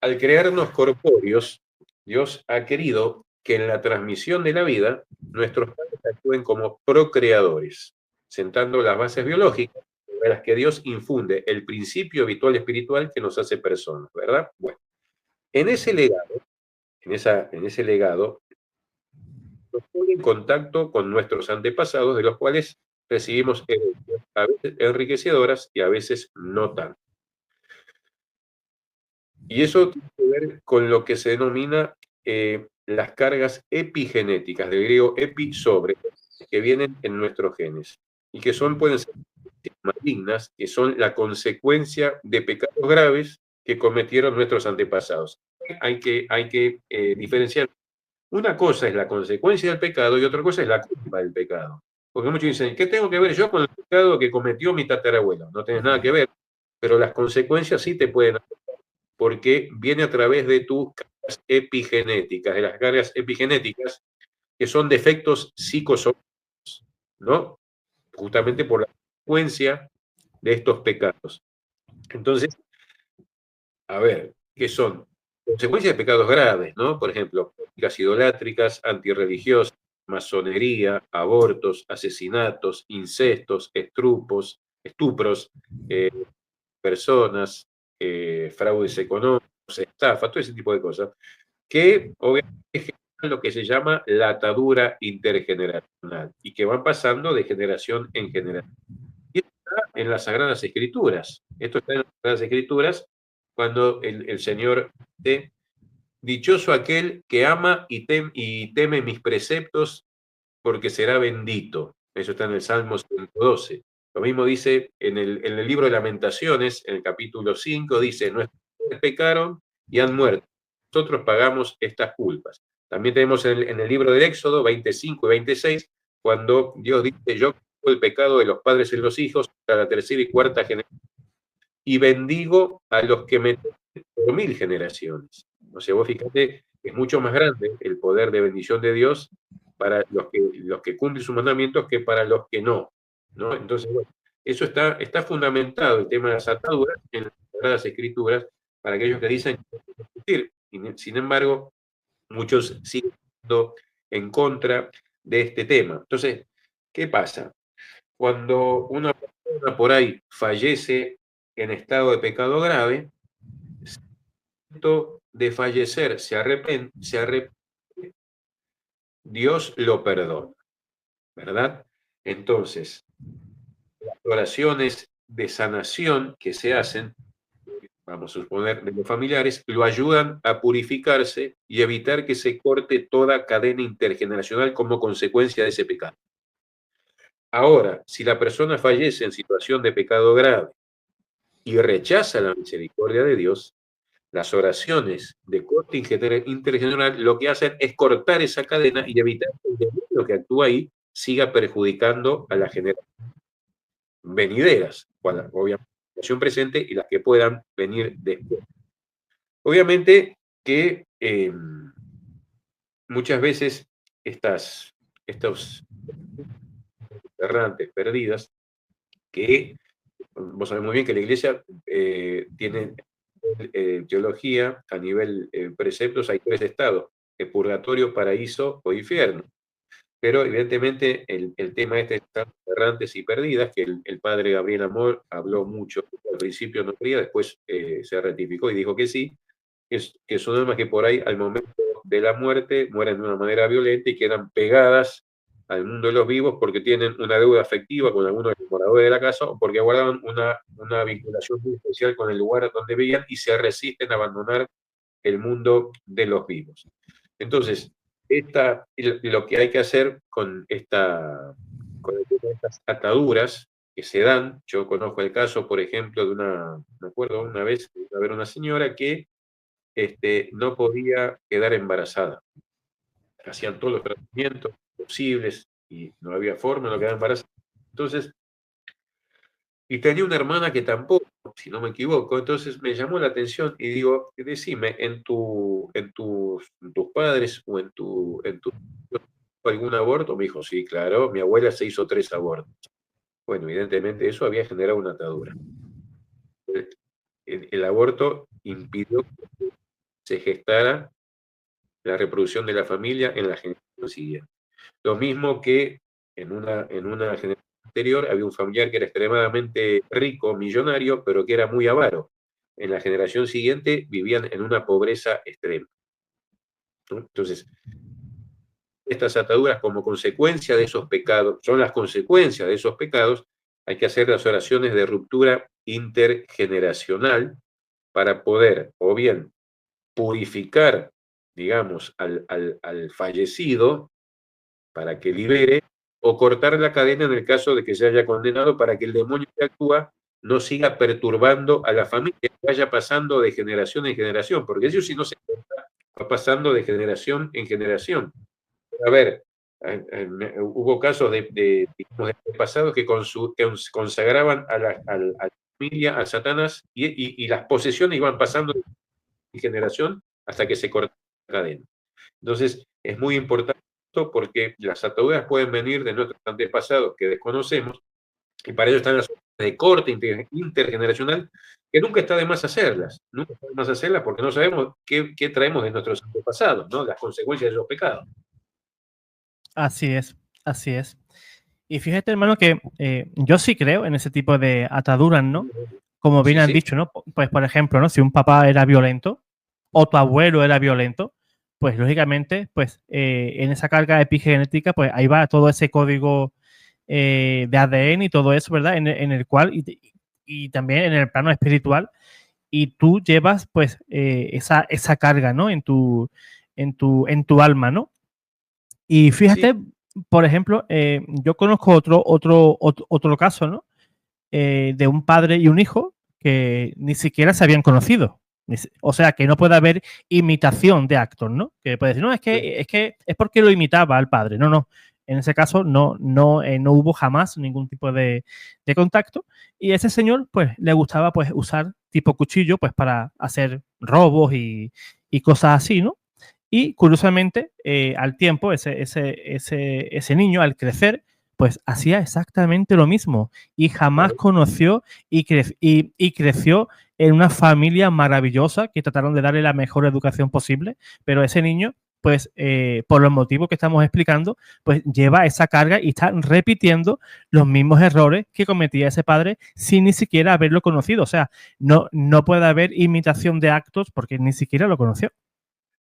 Al crearnos corpóreos, Dios ha querido que en la transmisión de la vida nuestros padres actúen como procreadores, sentando las bases biológicas de las que Dios infunde el principio habitual espiritual que nos hace personas, ¿verdad? Bueno, en ese legado, en ese legado, nos pone en contacto con nuestros antepasados, de los cuales recibimos herencias, a veces enriquecedoras y a veces no tanto. Y eso tiene que ver con lo que se denomina las cargas epigenéticas, del griego epi, sobre, que vienen en nuestros genes y que pueden ser malignas, que son la consecuencia de pecados graves que cometieron nuestros antepasados. Hay que diferenciar. Una cosa es la consecuencia del pecado y otra cosa es la culpa del pecado. Porque muchos dicen, ¿qué tengo que ver yo con el pecado que cometió mi tatarabuelo? No tienes nada que ver, pero las consecuencias sí te pueden, porque viene a través de tus cargas epigenéticas, de las cargas epigenéticas, que son defectos psicosomáticos, ¿no? Justamente por la consecuencia de estos pecados. Entonces, a ver, ¿qué son? Consecuencias de pecados graves, ¿no? Por ejemplo, prácticas idolátricas, antirreligiosas, masonería, abortos, asesinatos, incestos, estupros, personas, fraudes económicos, estafa, todo ese tipo de cosas, que obviamente generan lo que se llama la atadura intergeneracional y que van pasando de generación en generación. Y esto está en las Sagradas Escrituras. Esto está en las Sagradas Escrituras cuando el Señor dice, dichoso aquel que ama y teme mis preceptos, porque será bendito. Eso está en el Salmo 112. Lo mismo dice en el libro de Lamentaciones, en el capítulo 5, dice, nuestros padres pecaron y han muerto. Nosotros pagamos estas culpas. También tenemos en el libro del Éxodo 25 y 26, cuando Dios dice, yo conozco el pecado de los padres en los hijos hasta la tercera y cuarta generación, y bendigo a los que me tienen por 1000 generaciones. O sea, vos fíjate, es mucho más grande el poder de bendición de Dios para los que cumplen sus mandamientos que para los que no, ¿no? Entonces, bueno, eso está fundamentado, el tema de las ataduras, en las Sagradas Escrituras, para aquellos que dicen que no hay que discutir. Y, sin embargo, muchos siguen estando en contra de este tema. Entonces, ¿qué pasa? Cuando una persona por ahí fallece en estado de pecado grave, de fallecer se arrepiente, Dios lo perdona, ¿verdad? Entonces, las oraciones de sanación que se hacen, vamos a suponer, de los familiares, lo ayudan a purificarse y evitar que se corte toda cadena intergeneracional como consecuencia de ese pecado. Ahora, si la persona fallece en situación de pecado grave y rechaza la misericordia de Dios, las oraciones de corte intergeneracional lo que hacen es cortar esa cadena y evitar que el demonio que actúa ahí siga perjudicando a las generaciones venideras, obviamente la generación presente y las que puedan venir después. Obviamente que muchas veces estos errantes perdidas, que vos sabés muy bien que la iglesia tiene teología, a nivel preceptos, hay 3 estados, purgatorio, paraíso o infierno. Pero evidentemente el tema este de estar errantes y perdidas, que el padre Gabriel Amor habló mucho, al principio no quería, después se ratificó y dijo que sí, que son almas que por ahí al momento de la muerte mueren de una manera violenta y quedan pegadas al mundo de los vivos porque tienen una deuda afectiva con alguno de los moradores de la casa o porque guardan una vinculación muy especial con el lugar donde vivían y se resisten a abandonar el mundo de los vivos. Entonces, lo que hay que hacer con estas ataduras que se dan, yo conozco el caso, por ejemplo, me acuerdo una vez, a ver, una señora que no podía quedar embarazada. Hacían todos los tratamientos posibles y no había forma, no quedaba embarazada. Entonces, y tenía una hermana que tampoco, si no me equivoco, entonces me llamó la atención y digo, decime, ¿en tus padres o en tu algún aborto? Me dijo, sí, claro, mi abuela se hizo 3 abortos. Bueno, evidentemente eso había generado una atadura. El aborto impidió que se gestara la reproducción de la familia en la generación siguiente. Lo mismo que en una generación anterior había un familiar que era extremadamente rico, millonario, pero que era muy avaro. En la generación siguiente vivían en una pobreza extrema, ¿no? Entonces, estas ataduras como consecuencia de esos pecados, son las consecuencias de esos pecados, hay que hacer las oraciones de ruptura intergeneracional para poder o bien purificar, digamos, al fallecido para que libere, o cortar la cadena en el caso de que se haya condenado para que el demonio que actúa no siga perturbando a la familia, que vaya pasando de generación en generación, porque eso si no se corta, va pasando de generación en generación. A ver, hubo casos digamos, de pasados que consagraban a la familia, a Satanás, y las posesiones iban pasando de generación hasta que se cortó la cadena. Entonces, es muy importante esto porque las ataduras pueden venir de nuestros antepasados que desconocemos, y para ello están las de corte intergeneracional, que nunca está de más hacerlas, nunca está de más hacerlas porque no sabemos qué traemos de nuestros antepasados, ¿no? Las consecuencias de esos pecados. Así es, así es. Y fíjate, hermano, que yo sí creo en ese tipo de ataduras, ¿no? Como bien Sí, han sí. dicho, ¿no? Pues, por ejemplo, ¿no? Si un papá era violento o tu abuelo era violento, pues lógicamente, pues en esa carga epigenética, pues ahí va todo ese código de ADN y todo eso, ¿verdad? En el cual, y también en el plano espiritual, y tú llevas, pues, esa carga, ¿no? En tu alma, ¿no? Y Sí, fíjate, por ejemplo, yo conozco otro caso, ¿no? De un padre y un hijo que ni siquiera se habían conocido. O sea, que no puede haber imitación de actos, ¿no? Que puede decir, no, es porque lo imitaba al padre. No, no. En ese caso no hubo jamás ningún tipo de contacto. Y a ese señor, pues, le gustaba pues usar tipo cuchillo, pues, para hacer robos y cosas así, ¿no? Y curiosamente, al tiempo, ese niño, al crecer, pues hacía exactamente lo mismo y jamás claro, conoció y creció en una familia maravillosa que trataron de darle la mejor educación posible, pero ese niño, pues por los motivos que estamos explicando, pues lleva esa carga y está repitiendo los mismos errores que cometía ese padre sin ni siquiera haberlo conocido. O sea, no puede haber imitación de actos porque ni siquiera lo conoció.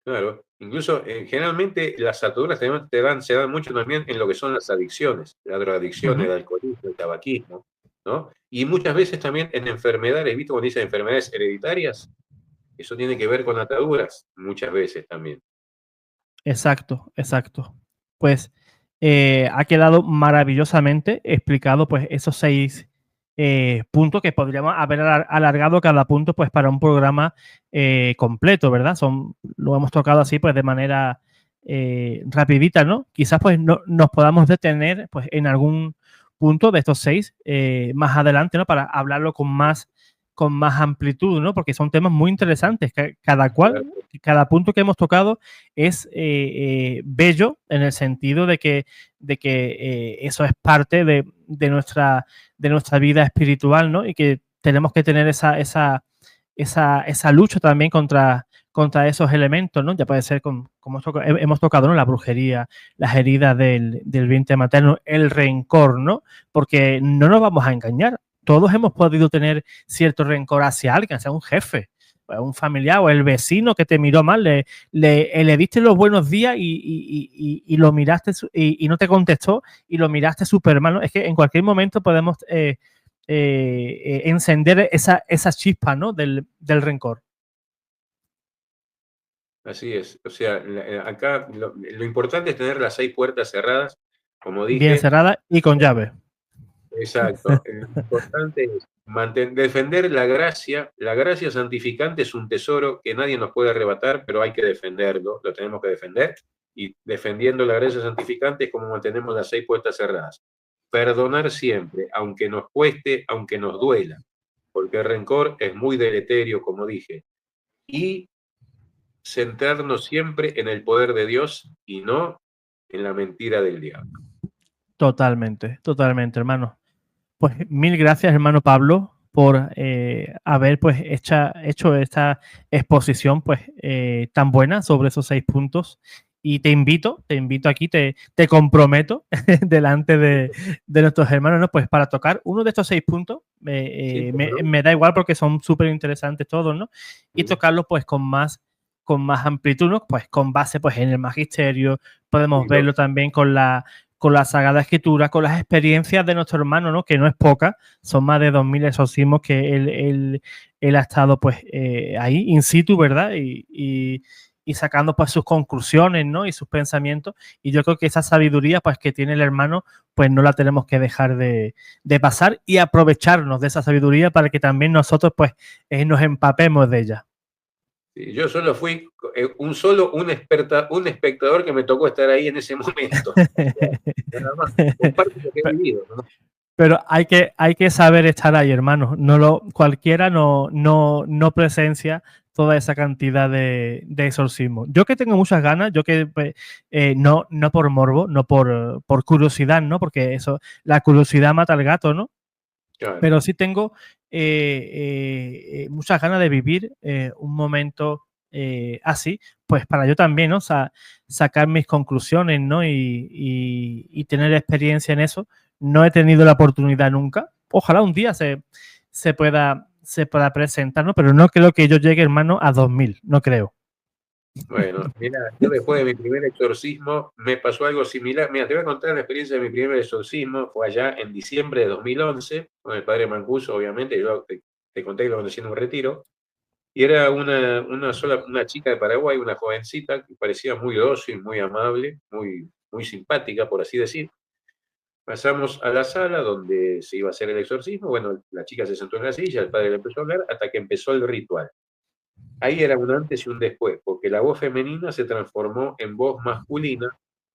claro. Incluso, generalmente las ataduras se dan mucho también en lo que son las adicciones, la drogadicción, Ujú. el alcoholismo, el tabaquismo, ¿no? Y muchas veces también en enfermedades, ¿viste? Cuando dicen enfermedades hereditarias, eso tiene que ver con ataduras, muchas veces también. Exacto, exacto. Pues ha quedado maravillosamente explicado pues esos 6 puntos que podríamos haber alargado cada punto pues para un programa completo, ¿verdad? Lo hemos tocado así pues de manera rapidita, ¿no? Quizás pues nos podamos detener pues en algún punto de estos 6 más adelante, ¿no? Para hablarlo con más amplitud, ¿no? Porque son temas muy interesantes. Cada punto que hemos tocado es bello en el sentido de que eso es parte de nuestra vida espiritual, ¿no? Y que tenemos que tener esa lucha también contra esos elementos, ¿no? Ya puede ser como hemos tocado, ¿no? La brujería, las heridas del vientre materno, el rencor, ¿no? Porque no nos vamos a engañar. Todos hemos podido tener cierto rencor hacia alguien, sea un jefe, un familiar o el vecino que te miró mal, le diste los buenos días y lo miraste y no te contestó y lo miraste súper mal, ¿no? Es que en cualquier momento podemos encender esa chispa, ¿no? del rencor. Así es. O sea, acá lo importante es tener las 6 puertas cerradas, como Bien dije. cerrada y con llave. Exacto. Lo importante es defender la gracia. La gracia santificante es un tesoro que nadie nos puede arrebatar, pero hay que defenderlo, lo tenemos que defender. Y defendiendo la gracia santificante es como mantenemos las 6 puertas cerradas. Perdonar siempre, aunque nos cueste, aunque nos duela, porque el rencor es muy deleterio, como dije. Y centrarnos siempre en el poder de Dios y no en la mentira del diablo. Totalmente, totalmente, hermano. Pues mil gracias, hermano Pablo, por haber pues hecho esta exposición pues tan buena sobre esos 6 puntos. Y te invito aquí, te comprometo delante de nuestros hermanos, ¿no? Pues para tocar uno de estos 6 puntos, ¿Sí? ¿Cómo no? me da igual porque son súper interesantes todos, ¿no? Y tocarlos pues con más amplitud, ¿no? Pues con base pues en el magisterio, podemos Sí, verlo también con la Sagrada Escritura, con las experiencias de nuestro hermano, ¿no? Que no es poca, son más de 2000 exorcismos que él ha estado pues ahí in situ, ¿verdad? Y sacando pues sus conclusiones, ¿no? Y sus pensamientos. Y yo creo que esa sabiduría pues que tiene el hermano, pues no la tenemos que dejar de pasar y aprovecharnos de esa sabiduría para que también nosotros pues nos empapemos de ella. Sí, yo solo fui un espectador que me tocó estar ahí en ese momento. Nada más, comparto lo que he vivido, ¿no? Pero hay que saber estar ahí, hermano. Cualquiera no presencia toda esa cantidad de exorcismo. Yo que tengo muchas ganas, yo que pues, no por morbo, no por curiosidad, ¿no? Porque eso, la curiosidad mata al gato, ¿no? Claro. Pero sí tengo muchas ganas de vivir un momento así, pues para yo también, ¿no? Sacar mis conclusiones, ¿no? Y tener experiencia en eso. No he tenido la oportunidad nunca. Ojalá un día se pueda presentar, ¿no? Pero no creo que yo llegue, hermano, a 2000, no creo. Bueno, mira, yo después de mi primer exorcismo me pasó algo similar. Mira, te voy a contar la experiencia de mi primer exorcismo. Fue allá en diciembre de 2011, con el padre Mancuso, obviamente. Yo te conté que lo conocí en un retiro. Y era una chica de Paraguay, una jovencita que parecía muy dócil, muy amable, muy simpática, por así decir. Pasamos a la sala donde se iba a hacer el exorcismo. Bueno, la chica se sentó en la silla, el padre le empezó a hablar hasta que empezó el ritual. Ahí era un antes y un después, porque la voz femenina se transformó en voz masculina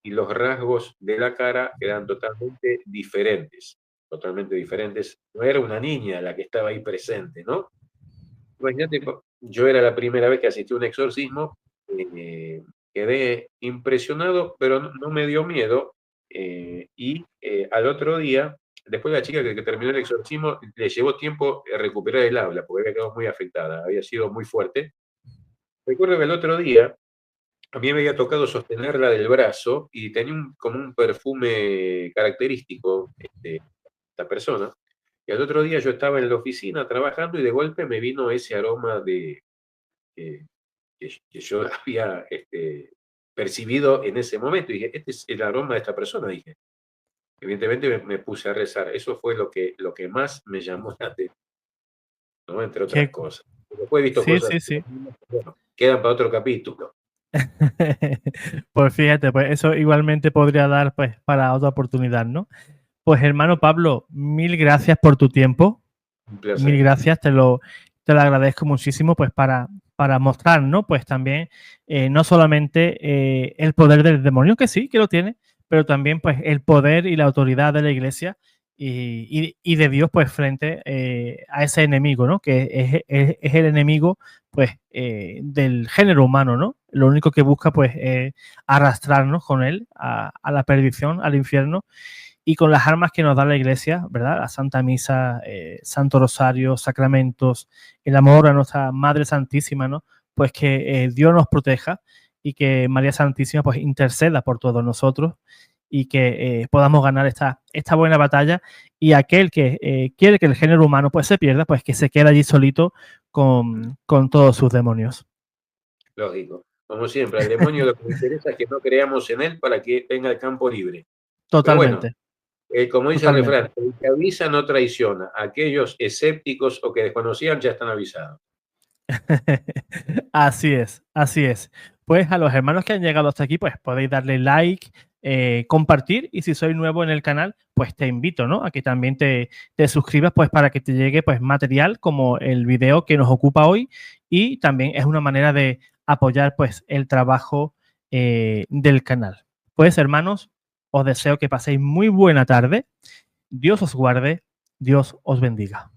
y los rasgos de la cara eran totalmente diferentes, totalmente diferentes. No era una niña la que estaba ahí presente, ¿no? Imagínate, yo era la primera vez que asistí a un exorcismo, quedé impresionado, pero no me dio miedo, y al otro día, después la chica que terminó el exorcismo, le llevó tiempo recuperar el habla, porque había quedado muy afectada, había sido muy fuerte. Recuerdo que el otro día, a mí me había tocado sostenerla del brazo y tenía como un perfume característico, esta persona. Y al otro día yo estaba en la oficina trabajando y de golpe me vino ese aroma que yo había percibido en ese momento. Y dije, este es el aroma de esta persona, dije. Evidentemente me puse a rezar. Eso fue lo que más me llamó la atención, ¿no? Entre otras cosas. Después he visto Sí, cosas sí, que, sí. bueno, quedan para otro capítulo. Pues fíjate, pues eso igualmente podría dar pues para otra oportunidad, ¿no? Pues hermano Pablo, mil gracias por tu tiempo. Un placer. Mil gracias, te lo agradezco muchísimo pues para mostrar, ¿no? Pues también no solamente el poder del demonio, que sí, que lo tiene, pero también pues el poder y la autoridad de la iglesia y de Dios pues frente a ese enemigo, ¿no? Que es el enemigo pues del género humano, ¿no? Lo único que busca pues es arrastrarnos con él a la perdición, al infierno, y con las armas que nos da la Iglesia, ¿verdad? La Santa Misa, Santo Rosario, sacramentos, el amor a nuestra Madre Santísima, ¿no? Pues que Dios nos proteja y que María Santísima pues interceda por todos nosotros y que podamos ganar esta buena batalla, y aquel que quiere que el género humano pues se pierda, pues que se quede allí solito con todos sus demonios. Lógico. Como siempre, al demonio lo que le interesa es que no creamos en él para que tenga el campo libre. Totalmente. Pero bueno, como dice Totalmente. el refrán, el que avisa no traiciona. Aquellos escépticos o que desconocían ya están avisados. Así es, así es. Pues a los hermanos que han llegado hasta aquí, pues podéis darle like, compartir, y si sois nuevo en el canal, pues te invito, ¿no? A que también te suscribas, pues para que te llegue pues material como el video que nos ocupa hoy, y también es una manera de apoyar pues el trabajo del canal. Pues hermanos, os deseo que paséis muy buena tarde. Dios os guarde, Dios os bendiga.